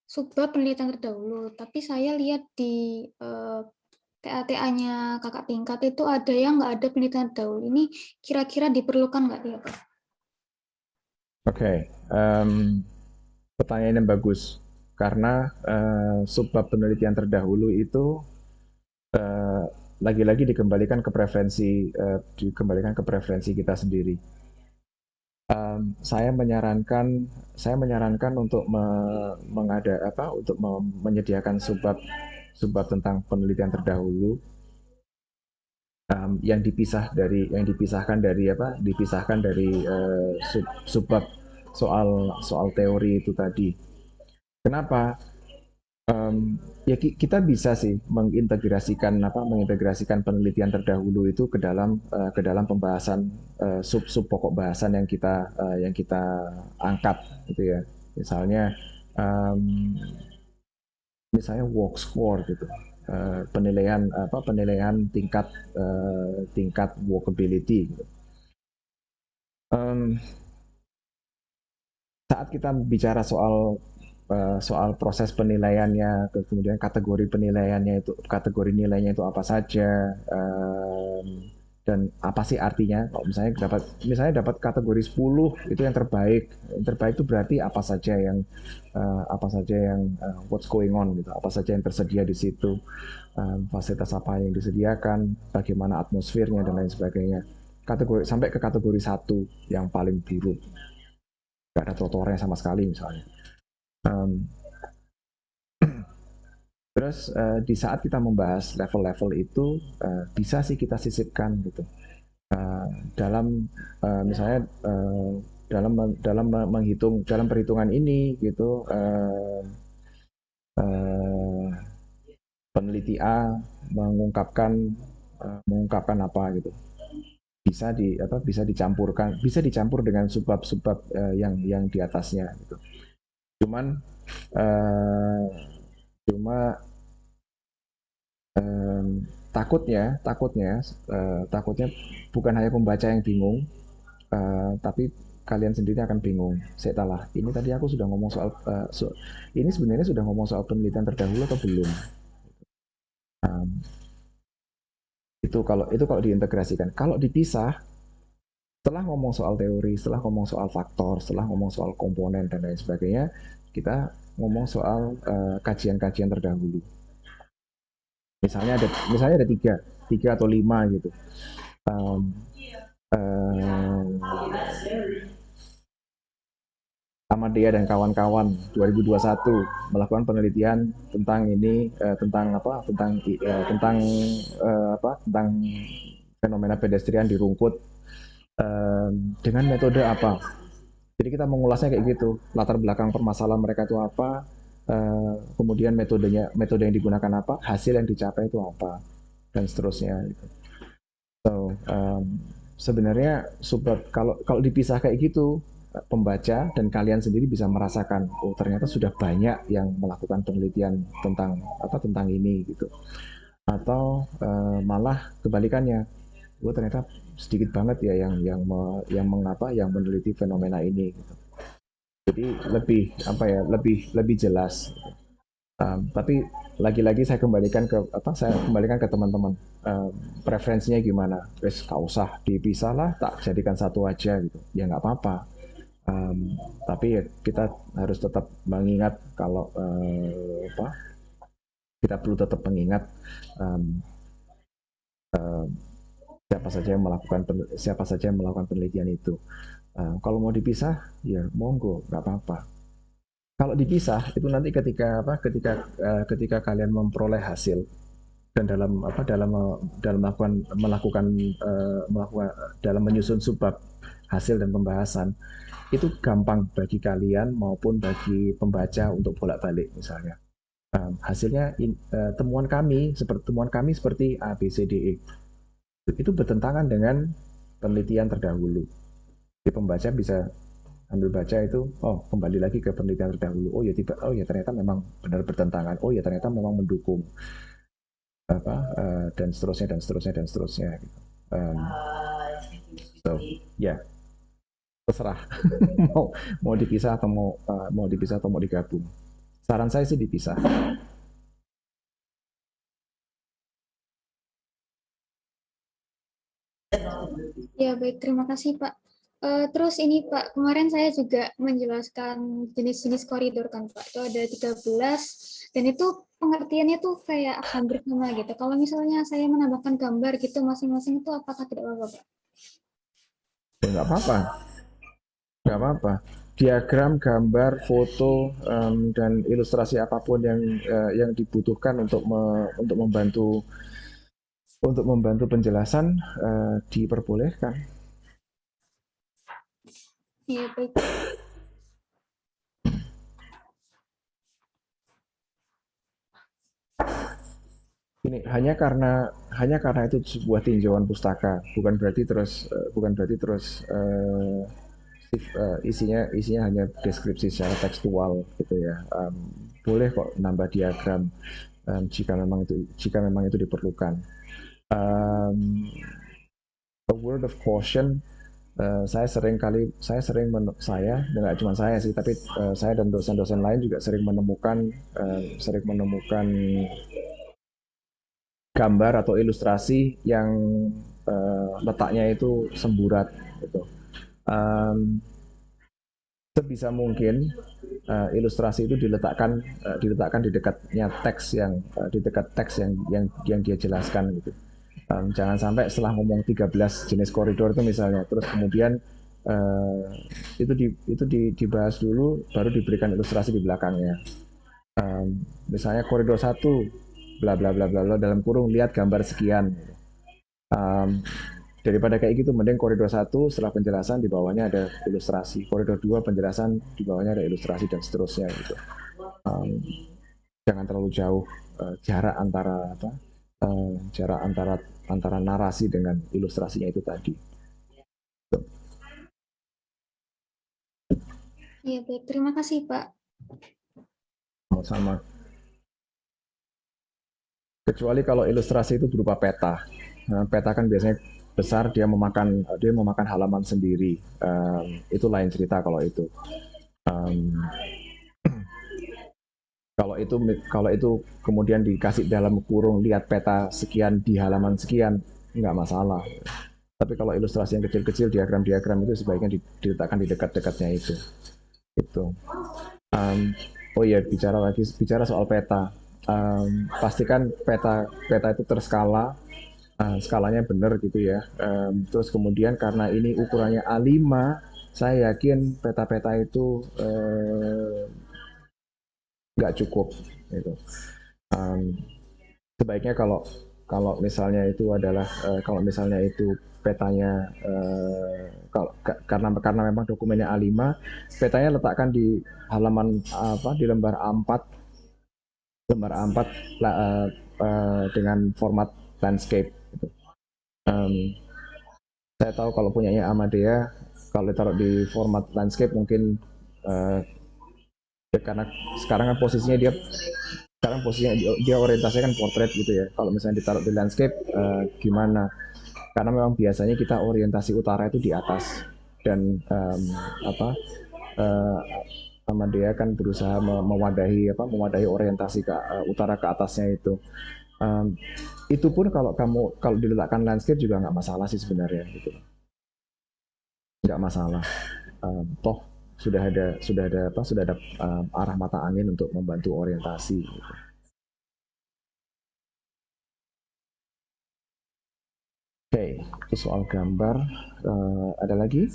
subbab penelitian terdahulu, tapi saya lihat di TA-TA-nya kakak tingkat itu ada yang nggak ada penelitian terdahulu. Ini kira-kira diperlukan nggak ya Pak? Oke, pertanyaan yang bagus. Karena subbab penelitian terdahulu itu lagi-lagi dikembalikan ke preferensi kita sendiri. Saya menyarankan untuk menyediakan subbab tentang penelitian terdahulu yang dipisahkan dari subbab soal teori itu tadi. Kenapa? Ya kita bisa sih mengintegrasikan penelitian terdahulu itu ke dalam pembahasan sub pokok bahasan yang kita angkat gitu ya. Misalnya walk score gitu. Penilaian tingkat walkability gitu. Saat kita bicara soal proses penilaiannya, kemudian kategori nilainya itu apa saja, dan apa sih artinya. Kalau misalnya dapat kategori 10 itu yang terbaik itu berarti apa saja yang what's going on gitu, apa saja yang tersedia di situ, fasilitas apa yang disediakan, bagaimana atmosfernya dan lain sebagainya. Sampai ke kategori 1 yang paling buruk, nggak ada trotoarnya sama sekali misalnya. Terus di saat kita membahas level-level itu bisa sih kita sisipkan gitu misalnya dalam perhitungan ini gitu, peneliti A mengungkapkan apa gitu, bisa dicampur dengan subbab yang di atasnya gitu. Cuma takutnya bukan hanya pembaca yang bingung, tapi kalian sendiri akan bingung. Saya salah. Ini tadi aku sudah ngomong soal ini sebenarnya sudah ngomong soal penelitian terdahulu atau belum? Um, itu kalau diintegrasikan. Kalau dipisah, setelah ngomong soal teori, setelah ngomong soal faktor, setelah ngomong soal komponen dan lain sebagainya, kita ngomong soal kajian-kajian terdahulu. Misalnya ada tiga atau lima gitu. Um, Ahmadiyah dan kawan-kawan 2021 melakukan penelitian tentang ini tentang fenomena pedestrian di Rungkut dengan metode apa. Jadi kita mengulasnya kayak gitu, latar belakang permasalahan mereka itu apa, kemudian metode yang digunakan apa, hasil yang dicapai itu apa, dan seterusnya. Gitu. So sebenarnya kalau dipisah kayak gitu, pembaca dan kalian sendiri bisa merasakan, oh ternyata sudah banyak yang melakukan penelitian tentang ini gitu. Atau malah kebalikannya, oh ternyata sedikit banget ya yang meneliti fenomena ini gitu. Jadi lebih jelas. Tapi lagi-lagi saya kembalikan ke teman-teman, preferensinya gimana. Terus gak usah dipisah lah, tak jadikan satu aja gitu, ya nggak apa-apa. Tapi ya kita harus tetap mengingat kalau kita perlu tetap mengingat siapa saja yang melakukan penelitian itu. Kalau mau dipisah, ya monggo, nggak apa-apa. Kalau dipisah itu nanti ketika kalian memperoleh hasil dan dalam melakukan dalam menyusun subbab hasil dan pembahasan, itu gampang bagi kalian maupun bagi pembaca untuk bolak-balik misalnya. Hasilnya temuan kami seperti A, B, C, D, E. Itu bertentangan dengan penelitian terdahulu. Jadi pembaca bisa ambil baca itu, kembali lagi ke penelitian terdahulu. Ternyata memang benar bertentangan. Oh ya ternyata memang mendukung dan seterusnya. Gitu. Ya, terserah mau dipisah atau mau digabung. Saran saya sih dipisah. Ya, baik. Terima kasih, Pak. Terus ini, Pak, kemarin saya juga menjelaskan jenis-jenis koridor kan, Pak. Itu ada 13, dan itu pengertiannya tuh kayak hampir sama gitu. Kalau misalnya saya menambahkan gambar gitu masing-masing itu apakah tidak apa-apa, Pak? Ya, nggak apa-apa. Diagram, gambar, foto, dan ilustrasi apapun yang dibutuhkan untuk membantu penjelasan diperbolehkan. Iya, baik. Ini hanya karena itu sebuah tinjauan pustaka, bukan berarti terus isinya hanya deskripsi secara tekstual gitu ya. Boleh kok nambah diagram jika memang itu diperlukan. A word of caution. Saya dan nggak cuma saya sih, tapi saya dan dosen-dosen lain juga sering menemukan gambar atau ilustrasi yang letaknya itu semburat gitu. Sebisa mungkin ilustrasi itu diletakkan di dekatnya teks di dekat teks yang dia jelaskan gitu. Jangan sampai setelah ngomong 13 jenis koridor itu misalnya, terus kemudian dibahas dulu, baru diberikan ilustrasi di belakangnya. Misalnya koridor 1, bla bla bla bla, dalam kurung lihat gambar sekian. Daripada kayak gitu, mending koridor 1 setelah penjelasan di bawahnya ada ilustrasi, koridor 2 penjelasan di bawahnya ada ilustrasi dan seterusnya gitu. Jangan terlalu jauh jarak antara narasi dengan ilustrasinya itu tadi. Iya, baik. Terima kasih, Pak. Sama-sama. Kecuali kalau ilustrasi itu berupa peta. Peta kan biasanya besar dia memakan halaman sendiri. Itu lain cerita kalau itu. Kalau itu kemudian dikasih dalam kurung lihat peta sekian di halaman sekian, nggak masalah. Tapi kalau ilustrasi yang kecil-kecil, diagram-diagram itu sebaiknya diletakkan di dekat-dekatnya itu. Itu. Oh iya, bicara soal peta. Pastikan peta itu terskala, skalanya benar gitu ya. Terus kemudian karena ini ukurannya A5, saya yakin peta-peta itu nggak cukup. Gitu. Sebaiknya kalau misalnya itu adalah kalau misalnya itu petanya karena memang dokumennya A5, petanya letakkan di halaman di lembar A4 dengan format landscape gitu. Saya tahu kalau punyanya Amadea, kalau ditaruh di format landscape mungkin karena sekarang kan posisinya dia orientasinya kan portrait gitu ya. Kalau misalnya ditaruh di landscape gimana? Karena memang biasanya kita orientasi utara itu di atas dan Amadea kan berusaha mewadahi orientasi ke utara ke atasnya itu. Itu pun kalau diletakkan landscape juga nggak masalah sih sebenarnya gitu. Nggak masalah. Toh sudah ada arah mata angin untuk membantu orientasi gitu. Oke, itu soal gambar. Ada lagi?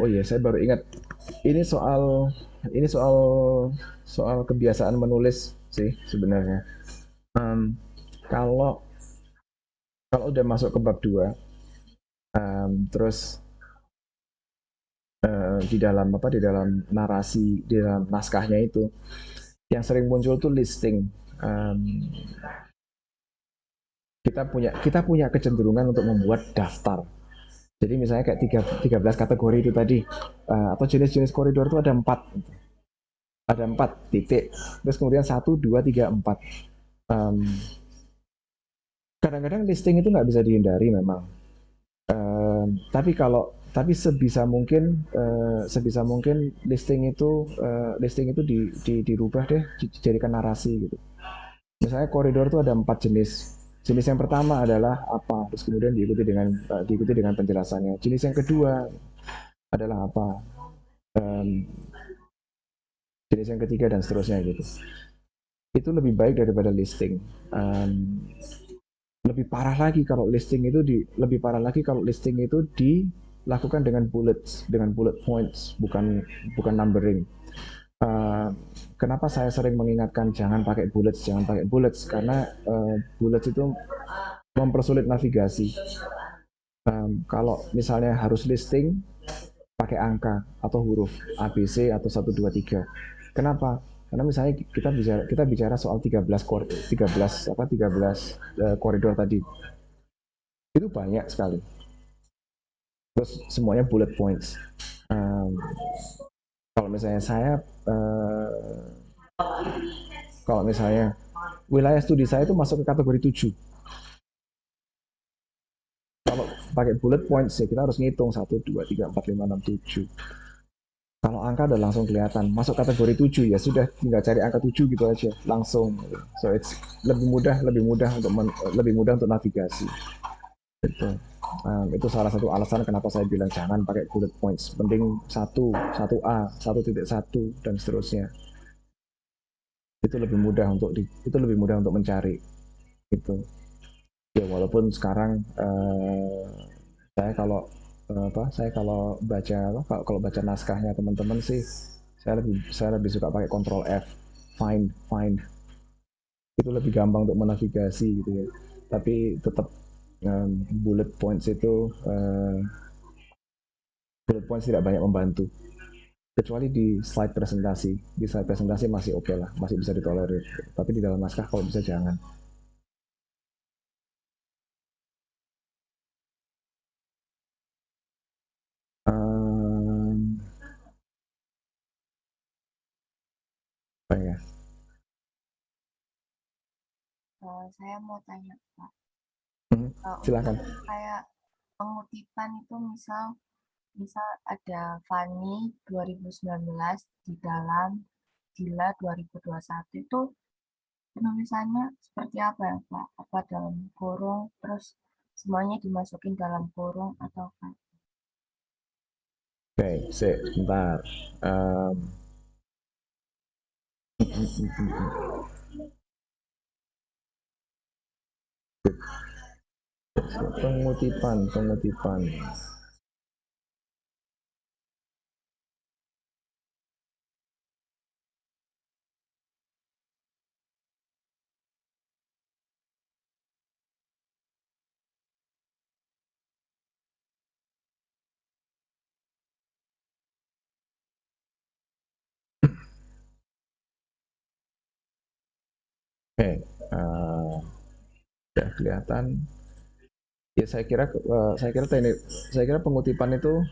Oh iya, saya baru ingat. Ini soal kebiasaan menulis sih sebenarnya. Kalau udah masuk ke bab 2, terus di dalam narasi, di dalam naskahnya itu yang sering muncul tuh listing. Kita punya kecenderungan untuk membuat daftar. Jadi misalnya kayak 13 kategori itu tadi, atau jenis-jenis koridor itu ada 4. Ada 4 titik. Terus kemudian 1, 2, 3, 4. Kadang-kadang listing itu nggak bisa dihindari memang. Tapi sebisa mungkin listing itu dirubah deh, dijadikan narasi gitu. Misalnya koridor itu ada 4 jenis. Jenis yang pertama adalah apa, terus kemudian diikuti dengan penjelasannya. Jenis yang kedua adalah apa, jenis yang ketiga dan seterusnya gitu. Itu lebih baik daripada listing. Lebih parah lagi kalau listing itu dilakukan dengan bullet points, bukan numbering. Kenapa saya sering mengingatkan jangan pakai bullets, karena bullets itu mempersulit navigasi. Kalau misalnya harus listing, pakai angka atau huruf ABC atau 1, 2, 3. Kenapa? Karena misalnya kita bicara soal 13 koridor tadi. Itu banyak sekali. Terus semuanya bullet points. Kalau misalnya wilayah studi saya itu masuk ke kategori 7. Kalau pakai bullet points ya kita harus ngitung 1, 2, 3, 4, 5, 6, 7. Kalau angka udah langsung kelihatan masuk kategori 7, ya sudah tinggal cari angka 7 gitu aja langsung. So it's lebih mudah untuk navigasi. Itu salah satu alasan kenapa saya bilang jangan pakai bullet points. Mending 1A, 1.1 dan seterusnya. Itu lebih mudah untuk mencari. Gitu. Ya walaupun sekarang saya kalau baca naskahnya teman-teman sih saya lebih suka pakai Ctrl F, find. Itu lebih gampang untuk menavigasi gitu ya. Tapi tetap bullet points tidak banyak membantu. Kecuali di slide presentasi masih oke lah, masih bisa ditolerir. Tapi di dalam naskah kalau bisa jangan. Apa ya? Saya mau tanya Pak, Silakan. untuk kayak pengutipan itu misal ada Fani 2019 di dalam Dila 2021 itu penulisannya seperti apa ya Pak? Apa dalam kurung terus semuanya dimasukin dalam kurung atau apa? Oke, sebentar. Pengutipan. Oke, sudah kelihatan. Ya, saya kira pengutipan itu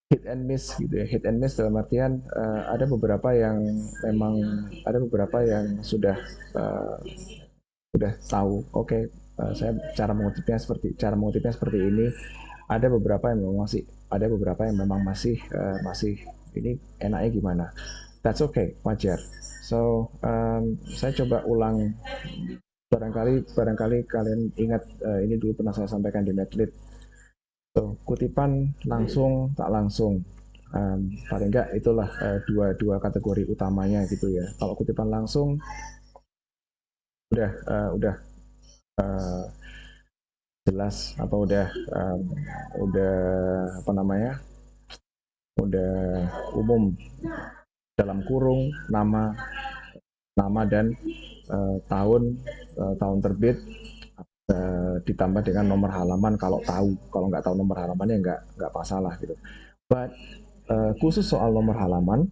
hit and miss gitu ya. Hit and miss dalam artian ada beberapa yang sudah tahu. Oke, saya cara mengutipnya seperti ini. Ada beberapa yang memang masih ini enaknya gimana. That's okay, wajar. So saya coba ulang. Barangkali kalian ingat ini dulu pernah saya sampaikan di Medlit. So, kutipan langsung tak langsung. Paling enggak itulah dua kategori utamanya gitu ya. Kalau kutipan langsung udah jelas atau udah apa namanya, udah umum, dalam kurung nama dan tahun terbit, ditambah dengan nomor halaman kalau nggak tahu nomor halamannya nggak masalah gitu. But khusus soal nomor halaman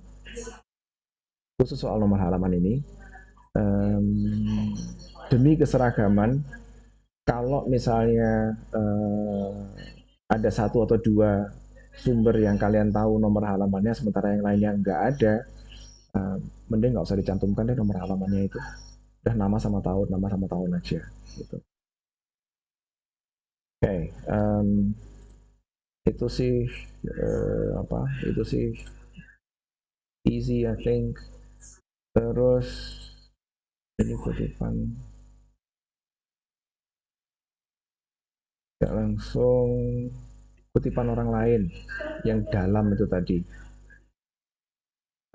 ini, demi keseragaman, kalau misalnya ada satu atau dua sumber yang kalian tahu nomor halamannya sementara yang lainnya nggak ada, mending nggak usah dicantumkan deh nomor halamannya itu. Udah nama sama tahun aja gitu. Oke, itu sih easy I think. Terus ini kutipan nggak langsung, kutipan orang lain yang dalam itu tadi.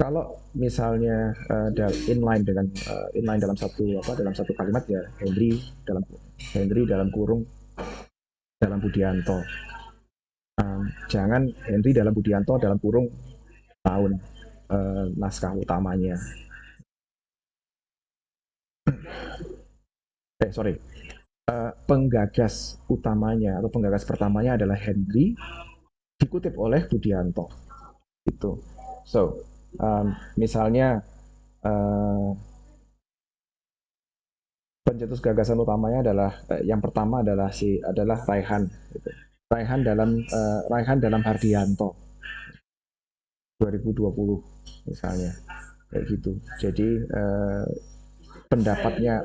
Kalau misalnya inline dalam satu kalimat ya, Henry dalam kurung dalam Budianto. Jangan Henry dalam Budianto dalam kurung tahun naskah utamanya. Penggagas utamanya atau penggagas pertamanya adalah Henry, dikutip oleh Budianto. Itu. So, misalnya pencetus gagasan utamanya adalah yang pertama adalah Raihan. Gitu. Raihan dalam Hardianto 2020 misalnya, kayak gitu. Jadi pendapatnya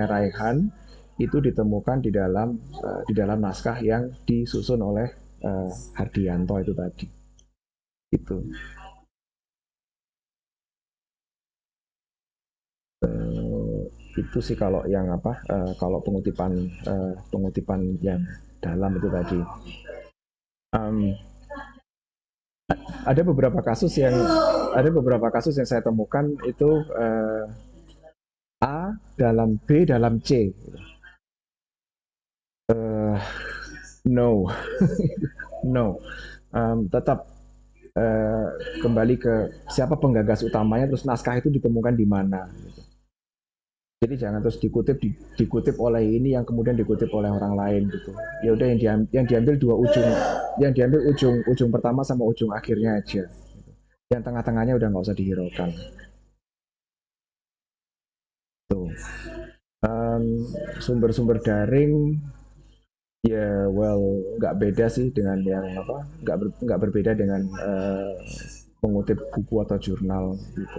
Raihan itu ditemukan di dalam naskah yang disusun oleh Hardianto itu tadi. Itu. Itu sih kalau yang kalau pengutipan yang dalam itu tadi. Ada beberapa kasus yang saya temukan itu A dalam B dalam C. No. No. Tetap kembali ke siapa penggagas utamanya, terus naskah itu ditemukan di mana. Jadi jangan terus dikutip oleh ini yang kemudian dikutip oleh orang lain gitu. Ya udah yang diambil dua ujung, ujung pertama sama ujung akhirnya aja. Yang tengah-tengahnya udah nggak usah dihiraukan. Tuh. Sumber-sumber daring Ya, well, nggak beda sih dengan yang apa, nggak berbeda dengan mengutip buku atau jurnal gitu.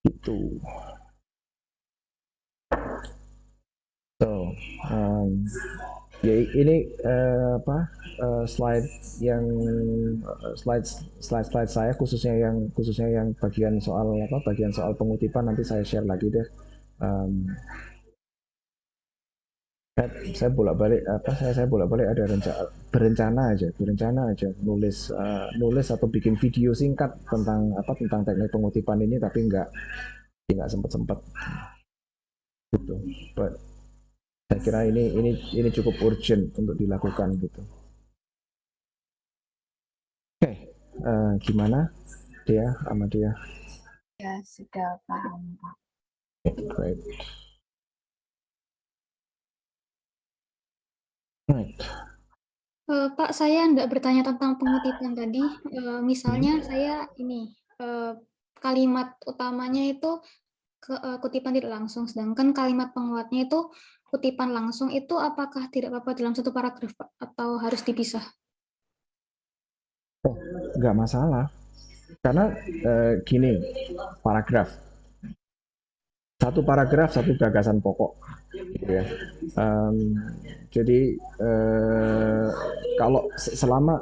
Itu. So, ya ini slide yang slide saya khususnya yang bagian soal pengutipan nanti saya share lagi deh. Um, saya bolak-balik saya bolak-balik ada berencana aja nulis atau bikin video singkat tentang teknik pengutipan ini, tapi nggak sempet gitu. But saya kira ini cukup urgent untuk dilakukan gitu. Oke, gimana dia sama dia? Ya, sudah paham, Pak. Great. Right. Pak, saya nggak bertanya tentang pengutipan tadi. Misalnya saya ini kalimat utamanya itu kutipan tidak langsung, sedangkan kalimat penguatnya itu kutipan langsung. Itu apakah tidak apa-apa dalam satu paragraf, Pak, atau harus dipisah? Nggak masalah, karena gini, satu paragraf satu gagasan pokok gitu ya. Jadi kalau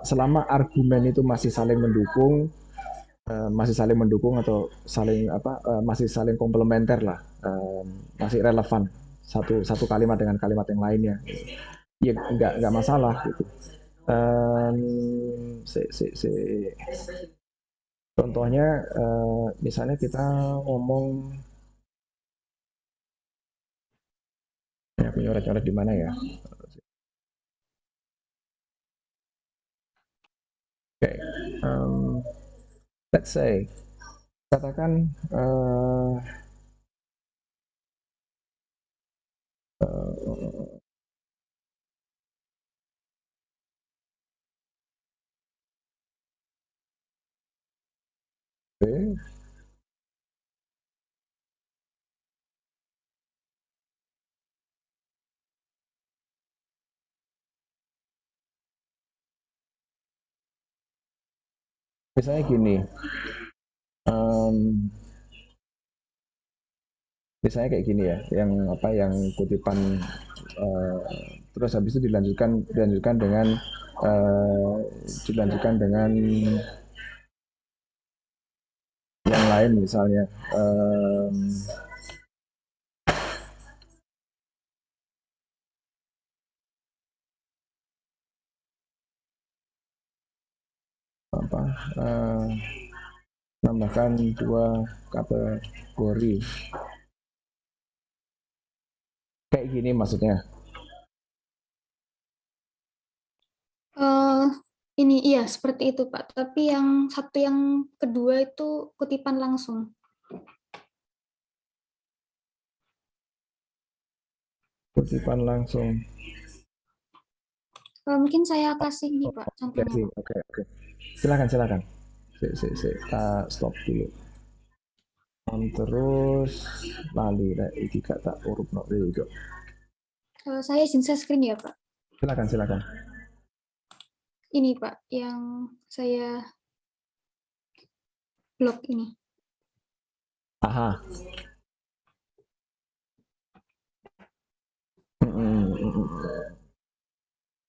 selama argumen itu masih saling mendukung, atau masih saling komplementer lah, masih relevan satu satu kalimat dengan kalimat yang lainnya, ya nggak masalah gitu. um, si, si, si. Contohnya misalnya kita ngomong ya, nyoret-nyoret di mana ya. Oke, let's say katakan B misalnya gini, misalnya kayak gini ya, yang kutipan, uh, terus habis itu dilanjutkan dengan uh, yang lain misalnya, tambahkan 2 kategori kayak gini maksudnya. Ini iya seperti itu, Pak. Tapi yang kedua itu kutipan langsung. Kutipan langsung. Mungkin saya kasih ini, Pak, contohnya. Oke. Silakan. Stop dulu. Terus lali iki gak tak urut no juga. Saya izin share screen ya, Pak. Silakan. Ini, Pak, yang saya blok ini. Aha.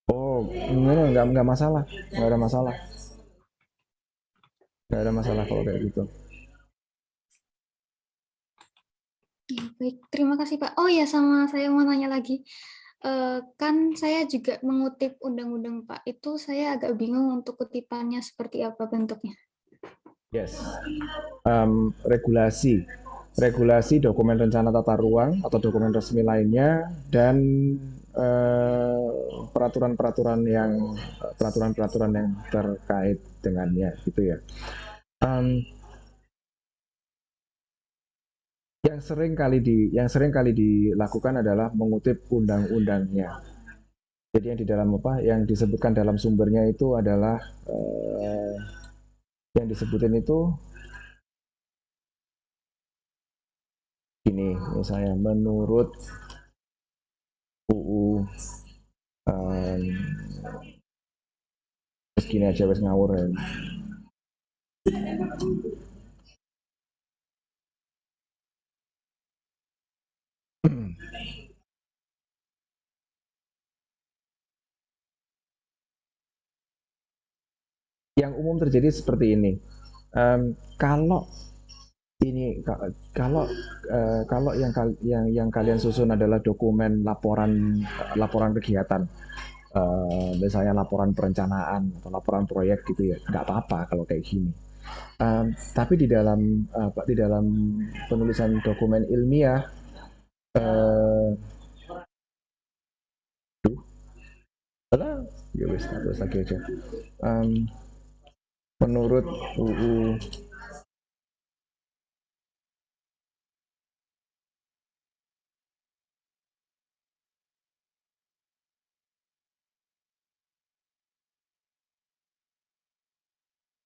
Oh, nggak masalah, nggak ada masalah kalau kayak gitu. Ya, baik, terima kasih, Pak. Oh ya, sama saya mau nanya lagi. Kan saya juga mengutip undang-undang, Pak. Itu saya agak bingung untuk kutipannya seperti apa bentuknya. Yes. Regulasi dokumen rencana tata ruang atau dokumen resmi lainnya, dan peraturan-peraturan yang terkait dengannya gitu ya. Yang sering kali dilakukan adalah mengutip undang-undangnya. Jadi yang disebutkan dalam sumbernya itu adalah yang disebutin itu ini, misalnya menurut UU segini aja wes ngawur ya. Yang umum terjadi seperti ini. Kalau ini kalau kalau yang kalian susun adalah dokumen laporan kegiatan, misalnya laporan perencanaan atau laporan proyek gitu ya, nggak apa-apa kalau kayak gini. Tapi di dalam penulisan dokumen ilmiah, ya wes terus lagi aja. Menurut UU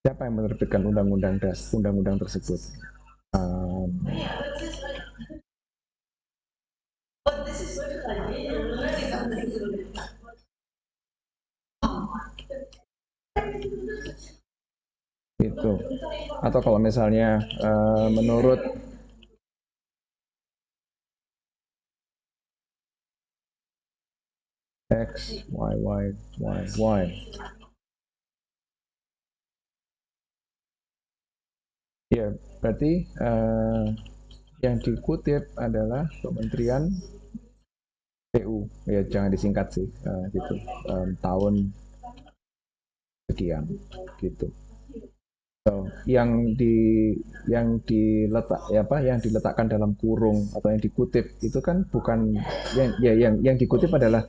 siapa yang menerbitkan undang-undang tersebut? Itu. Atau kalau misalnya menurut X, Y. Ya, berarti yang dikutip adalah Kementerian PU. Ya, jangan disingkat sih, gitu. Tahun sekian, gitu. So, yang diletakkan dalam kurung atau yang dikutip itu kan bukan yang dikutip adalah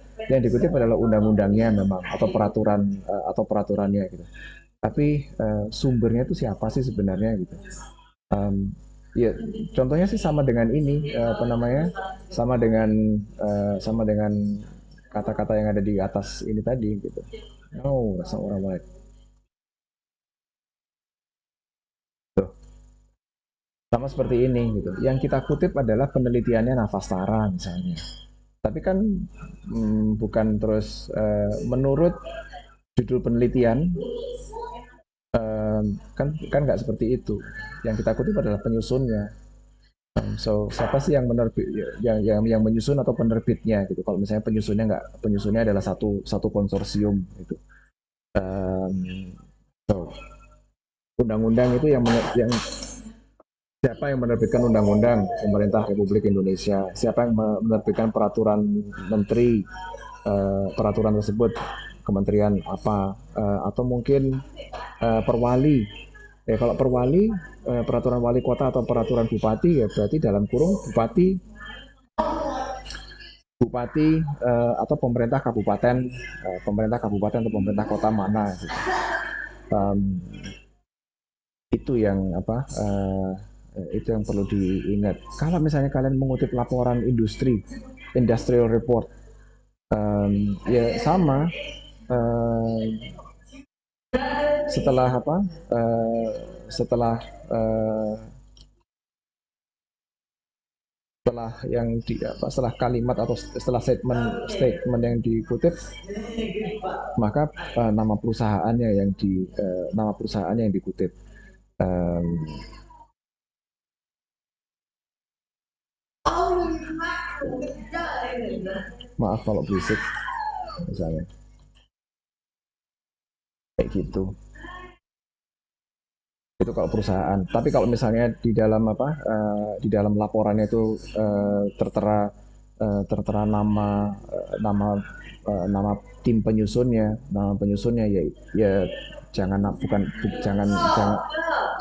undang-undangnya memang atau peraturannya gitu. Tapi sumbernya itu siapa sih sebenarnya gitu. Ya contohnya sih sama dengan ini sama dengan kata-kata yang ada di atas ini tadi gitu. No, that's not what I like. Sama seperti ini gitu. Yang kita kutip adalah penelitiannya Navastara misalnya. Tapi kan bukan terus menurut judul penelitian kan nggak seperti itu. Yang kita kutip adalah penyusunnya. So siapa sih yang menerbit yang menyusun atau penerbitnya gitu. Kalau misalnya penyusunnya adalah satu konsorsium gitu. So undang-undang itu yang siapa yang menerbitkan undang-undang? Pemerintah Republik Indonesia. Siapa yang menerbitkan peraturan menteri? Peraturan tersebut kementerian apa? Atau mungkin perwali. Kalau perwali, peraturan wali kota atau peraturan bupati ya berarti dalam kurung bupati atau pemerintah kabupaten atau pemerintah kota mana? Gitu. Itu yang itu yang perlu diingat. Kalau misalnya kalian mengutip laporan industrial report, ya sama. Setelah setelah kalimat atau setelah statement yang dikutip, maka nama perusahaannya yang dikutip. Maaf kalau berisik misalnya kayak gitu. Itu kalau perusahaan. Tapi kalau misalnya di dalam laporannya itu tertera nama tim penyusunnya, ya jangan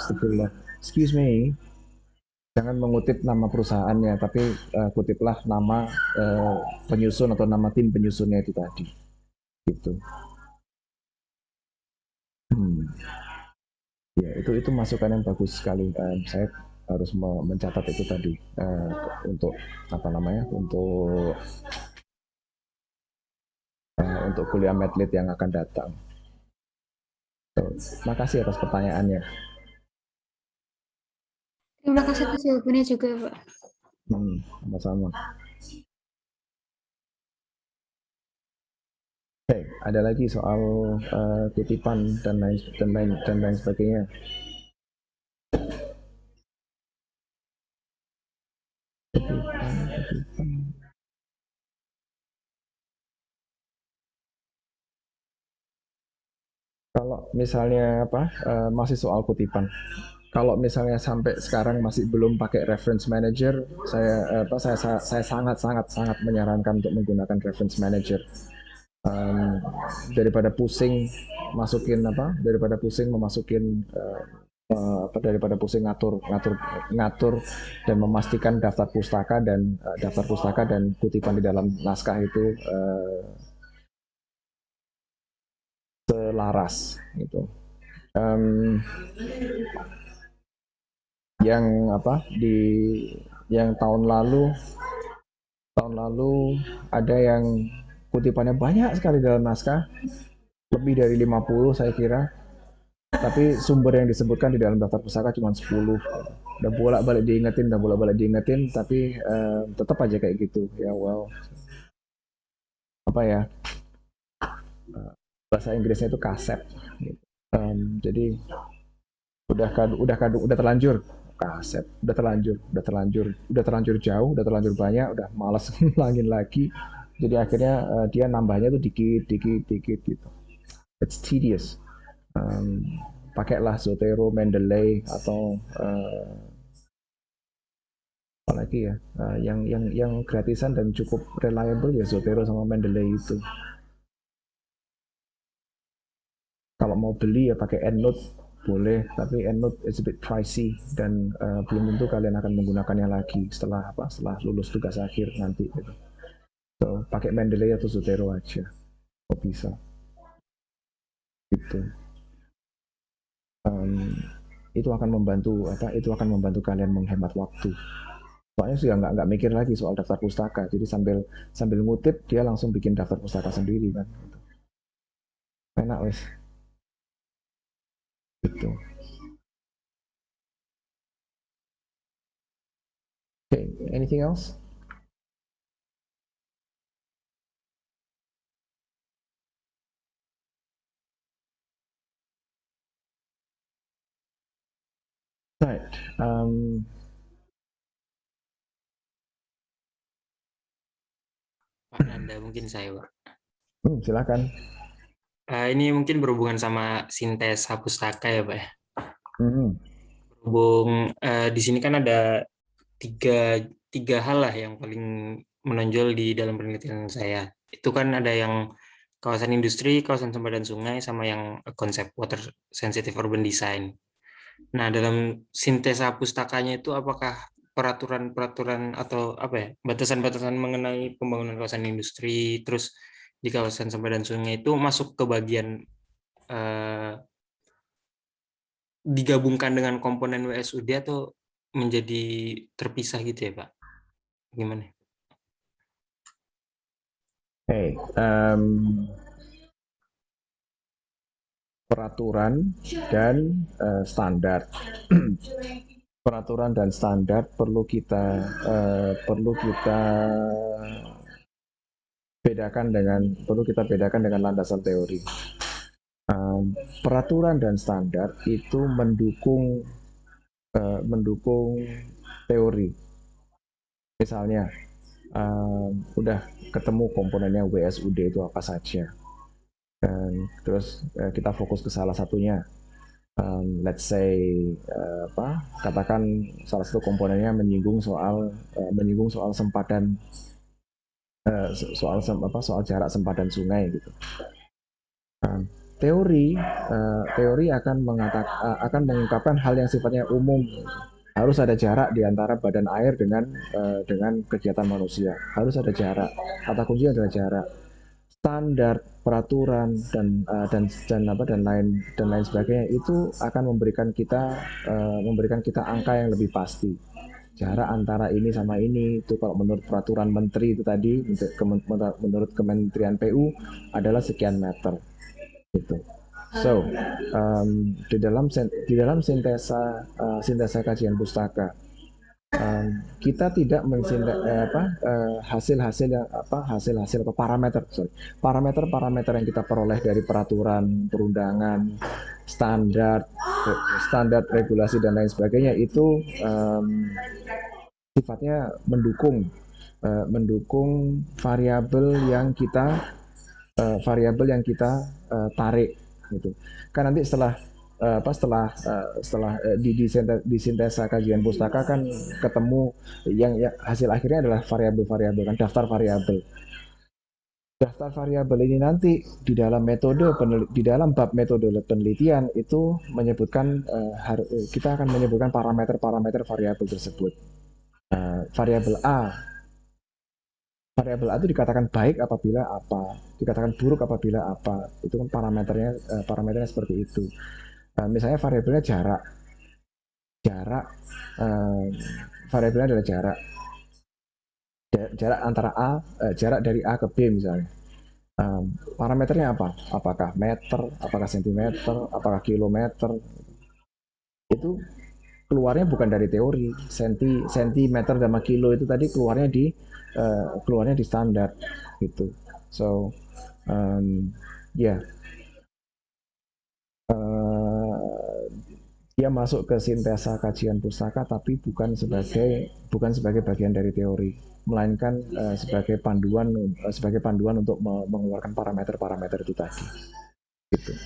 astagfirullah. Excuse me. Jangan mengutip nama perusahaannya, tapi kutiplah nama penyusun atau nama tim penyusunnya itu tadi. Gitu. Ya, itu masukan yang bagus sekali. Saya harus mencatat itu tadi untuk untuk kuliah medlit yang akan datang. Terima kasih atas pertanyaannya. Terima kasih atas jawabannya juga, Pak. Sama-sama. Oke, ada lagi soal kutipan dan lain sebagainya. Kutipan. Kalau misalnya masih soal kutipan. Kalau misalnya sampai sekarang masih belum pakai reference manager, saya sangat menyarankan untuk menggunakan reference manager. Um, daripada pusing daripada pusing memasukin daripada pusing ngatur dan memastikan daftar pustaka dan kutipan di dalam naskah itu selaras gitu. Um, yang yang tahun lalu ada yang kutipannya banyak sekali dalam naskah, lebih dari 50 saya kira, tapi sumber yang disebutkan di dalam daftar pustaka cuma 10. Udah bolak-balik diingetin, tapi tetap aja kayak gitu. Ya bahasa Inggrisnya itu kaset. Jadi udah terlanjur kaset, udah terlanjur jauh, udah terlanjur banyak, udah malas ngulangin lagi. Jadi akhirnya dia nambahnya tuh dikit gitu. It's tedious. Pakailah Zotero, Mendeley atau apalagi ya, yang gratisan dan cukup reliable ya Zotero sama Mendeley itu. Kalau mau beli ya pakai EndNote boleh, tapi EndNote is a bit pricey dan belum tentu kalian akan menggunakannya lagi setelah lulus tugas akhir nanti gitu. So, pakai Mendeley atau Zotero aja. Kok bisa. Gitu. Itu akan membantu kalian menghemat waktu. Soalnya sih nggak mikir lagi soal daftar pustaka, jadi sambil ngutip dia langsung bikin daftar pustaka sendiri kan. Enak wes. Gitu. Okay, anything else? Right. Pak Nanda, mungkin saya, Pak. Silakan. Ini mungkin berhubungan sama sintesa pustaka ya, Pak. Hmm. Di sini kan ada tiga hal lah yang paling menonjol di dalam penelitian saya. Itu kan ada yang kawasan industri, kawasan sempadan sungai, sama yang konsep water sensitive urban design. Nah, dalam sintesa pustakanya itu apakah peraturan-peraturan atau apa ya, batasan-batasan mengenai pembangunan kawasan industri, terus di kawasan sempadan sungai itu masuk ke bagian digabungkan dengan komponen WSUD atau menjadi terpisah gitu ya, Pak? Gimana? Peraturan dan standar. Peraturan dan standar perlu kita bedakan dengan landasan teori. Peraturan dan standar itu mendukung teori. Misalnya, udah ketemu komponennya WSUD itu apa saja. Dan terus kita fokus ke salah satunya. Let's say katakan salah satu komponennya menyinggung soal sempadan soal jarak sempadan sungai gitu. Teori akan mengungkapkan hal yang sifatnya umum. Harus ada jarak di antara badan air dengan kegiatan manusia. Harus ada jarak. Kata kunci adalah jarak. Standar, peraturan dan lain sebagainya itu akan memberikan kita angka yang lebih pasti. Jarak antara ini sama ini itu kalau menurut peraturan menteri itu tadi, menurut Kementerian PU adalah sekian meter. Gitu. So, di dalam sintesa kajian pustaka kita tidak hasil-hasil atau parameter yang kita peroleh dari peraturan perundangan, standar regulasi dan lain sebagainya itu sifatnya mendukung variabel yang kita tarik gitu. Kan nanti setelah di sintesa kajian pustaka kan ketemu yang hasil akhirnya adalah variabel-variabel kan, daftar variabel. Daftar variabel ini nanti di dalam bab metode penelitian itu menyebutkan kita akan menyebutkan parameter-parameter variabel tersebut. Variabel A itu dikatakan baik apabila apa, dikatakan buruk apabila apa. Itu kan parameternya seperti itu. Misalnya variabelnya jarak, variabelnya adalah jarak antara jarak dari A ke B misalnya. Parameternya apa? Apakah meter, apakah sentimeter, apakah kilometer? Itu keluarnya bukan dari teori. Sentimeter sama kilo itu tadi keluarnya di standar gitu. So ya. Dia masuk ke sintesa kajian pustaka tapi bukan sebagai bagian dari teori, melainkan sebagai panduan untuk mengeluarkan parameter-parameter itu tadi. Gitu.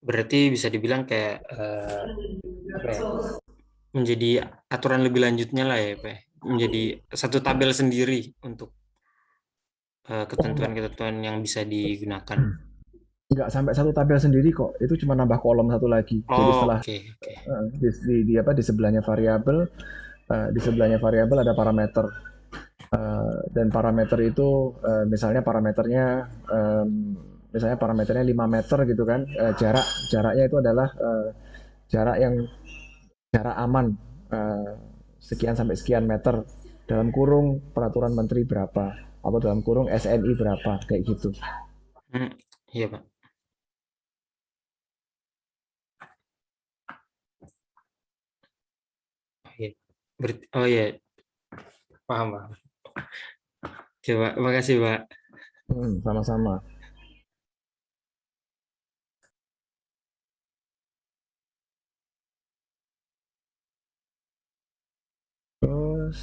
Berarti bisa dibilang kayak menjadi aturan lebih lanjutnya lah ya, Pak. Menjadi satu tabel sendiri untuk ketentuan-ketentuan yang bisa digunakan. Nggak sampai satu tabel sendiri kok, itu cuma nambah kolom satu lagi. Jadi setelah di sebelahnya variabel, ada parameter. Dan parameter itu misalnya parameternya 5 meter gitu kan. Jaraknya itu adalah jarak aman sekian sampai sekian meter dalam kurung peraturan menteri berapa atau dalam kurung SNI berapa kayak gitu. Iya, Pak. Oh iya, paham. Coba, makasih Pak. Sama-sama. Terus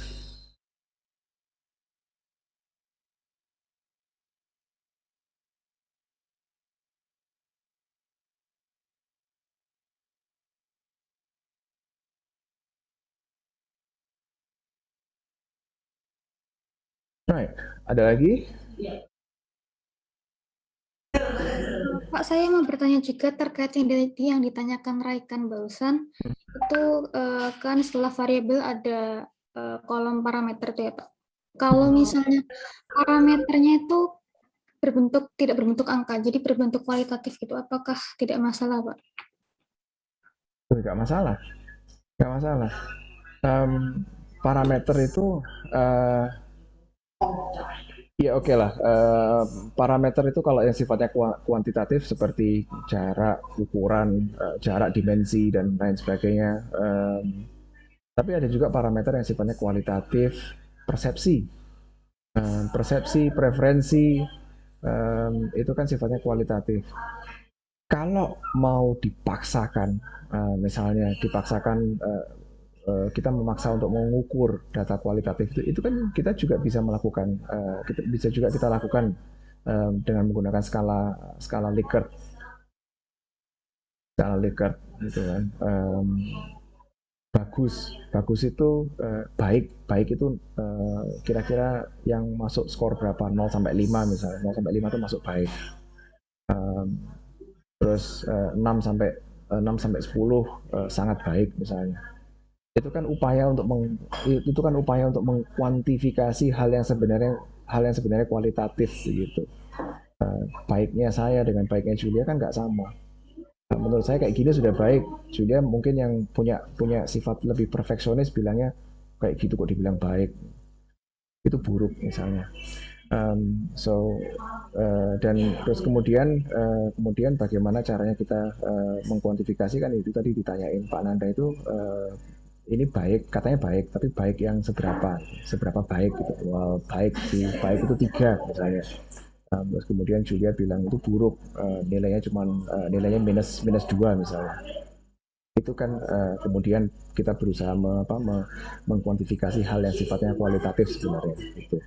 right. Ada lagi? Pak, saya mau bertanya juga terkait yang ditanyakan Raikan barusan. Itu kan setelah variabel ada kolom parameter tuh ya Pak. Kalau misalnya parameternya itu tidak berbentuk angka, jadi berbentuk kualitatif gitu, apakah tidak masalah Pak? Nggak masalah. Parameter itu ya oke lah. Parameter itu kalau yang sifatnya kuantitatif seperti jarak, ukuran, jarak, dimensi dan lain sebagainya. Tapi ada juga parameter yang sifatnya kualitatif, persepsi, preferensi, itu kan sifatnya kualitatif. Kalau mau dipaksakan, misalnya kita memaksa untuk mengukur data kualitatif itu kan kita juga bisa melakukan, kita lakukan dengan menggunakan skala Likert, gitu kan. Bagus itu baik itu kira-kira yang masuk skor berapa, 0 sampai 5 misalnya. 0 sampai 5 itu masuk baik. Terus 6 sampai 10 sangat baik misalnya. Itu kan upaya untuk mengkuantifikasi hal yang sebenarnya kualitatif gitu. Baiknya saya dengan baiknya Julia kan nggak sama. Menurut saya kayak gini sudah baik. Julia mungkin yang punya sifat lebih perfeksionis bilangnya kayak gitu kok dibilang baik. Itu buruk misalnya. Dan terus kemudian bagaimana caranya kita mengkuantifikasi, kan itu tadi ditanyain Pak Nanda itu, ini baik, katanya baik, tapi baik yang seberapa baik gitu. Well, baik itu 3 misalnya. Terus kemudian Julia bilang itu buruk, nilainya minus 2 misalnya. Itu kan kemudian kita berusaha mengkuantifikasi hal yang sifatnya kualitatif sebenarnya itu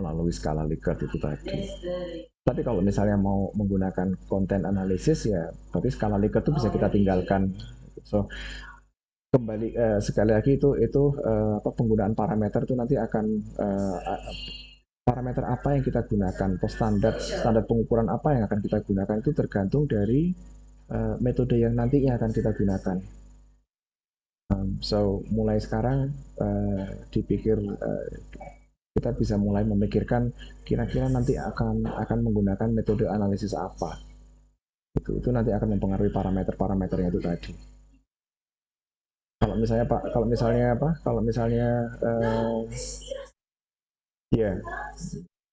melalui skala Likert itu tadi. Tapi kalau misalnya mau menggunakan konten analisis, ya berarti skala Likert itu bisa kita tinggalkan. So kembali sekali lagi itu penggunaan parameter itu nanti akan parameter apa yang kita gunakan, atau standar pengukuran apa yang akan kita gunakan itu tergantung dari metode yang nantinya akan kita gunakan. So mulai sekarang dipikir, kita bisa mulai memikirkan kira-kira nanti akan menggunakan metode analisis apa. Itu nanti akan mempengaruhi parameternya itu tadi. Kalau misalnya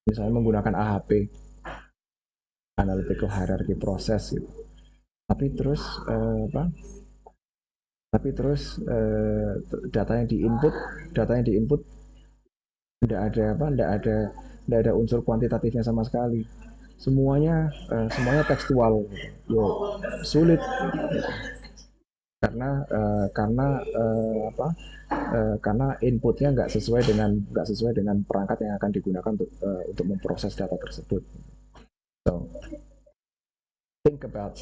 misalnya menggunakan AHP, Analytical Hierarchy Process gitu. Tapi terus data yang diinput tidak ada unsur kuantitatifnya sama sekali. Semuanya tekstual, sulit karena inputnya nggak sesuai dengan perangkat yang akan digunakan untuk memproses data tersebut. So think about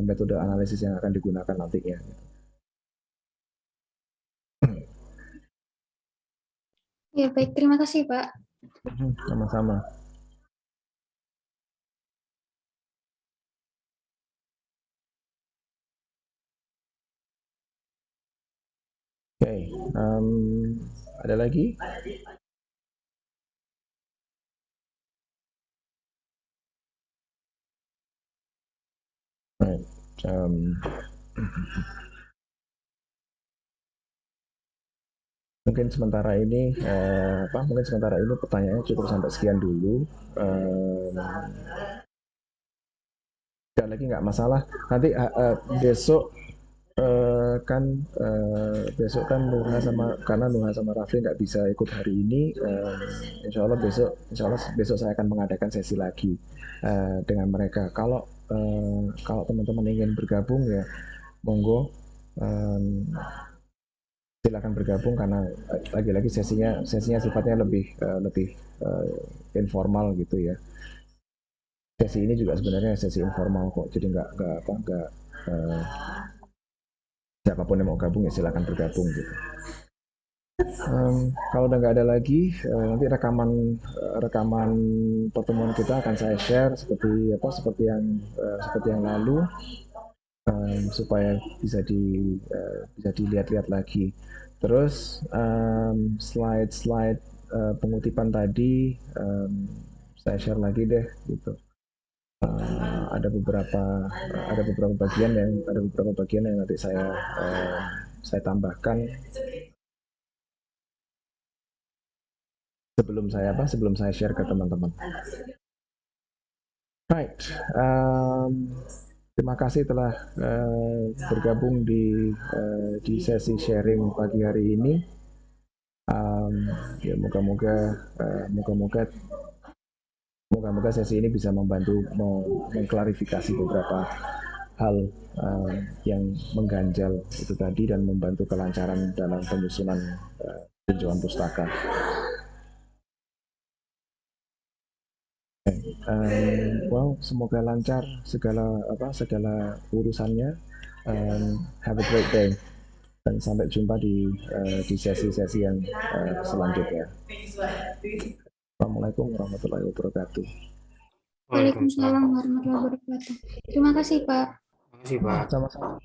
metode analisis yang akan digunakan nantinya. Ya, baik. Terima kasih, Pak. Sama-sama. Oke, ada lagi? Right. Mungkin sementara ini pertanyaannya cukup sampai sekian dulu. Tidak lagi nggak masalah. Nanti besok besok kan Nuha sama Rafli nggak bisa ikut hari ini. Insya Allah besok saya akan mengadakan sesi lagi dengan mereka. Kalau teman-teman ingin bergabung, ya monggo, silakan bergabung, karena lagi-lagi sesinya sifatnya lebih informal gitu ya. Sesi ini juga sebenarnya sesi informal kok, jadi nggak siapapun yang mau gabung ya silakan bergabung gitu. Kalau udah nggak ada lagi, nanti rekaman pertemuan kita akan saya share seperti yang lalu, supaya bisa dilihat-lihat lagi. Terus slide pengutipan tadi saya share lagi deh gitu. Ada beberapa bagian yang nanti saya tambahkan sebelum saya share ke teman-teman. Right. Terima kasih telah bergabung di sesi sharing pagi hari ini. Ya moga-moga sesi ini bisa membantu mengklarifikasi beberapa hal yang mengganjal itu tadi, dan membantu kelancaran dalam penyusunan tinjauan pustaka. Semoga lancar segala urusannya. Have a great day, dan sampai jumpa di sesi-sesi yang selanjutnya. Assalamualaikum warahmatullahi wabarakatuh. Waalaikumsalam warahmatullahi wabarakatuh. Terima kasih, Pak. Terima kasih, Pak. Sama-sama.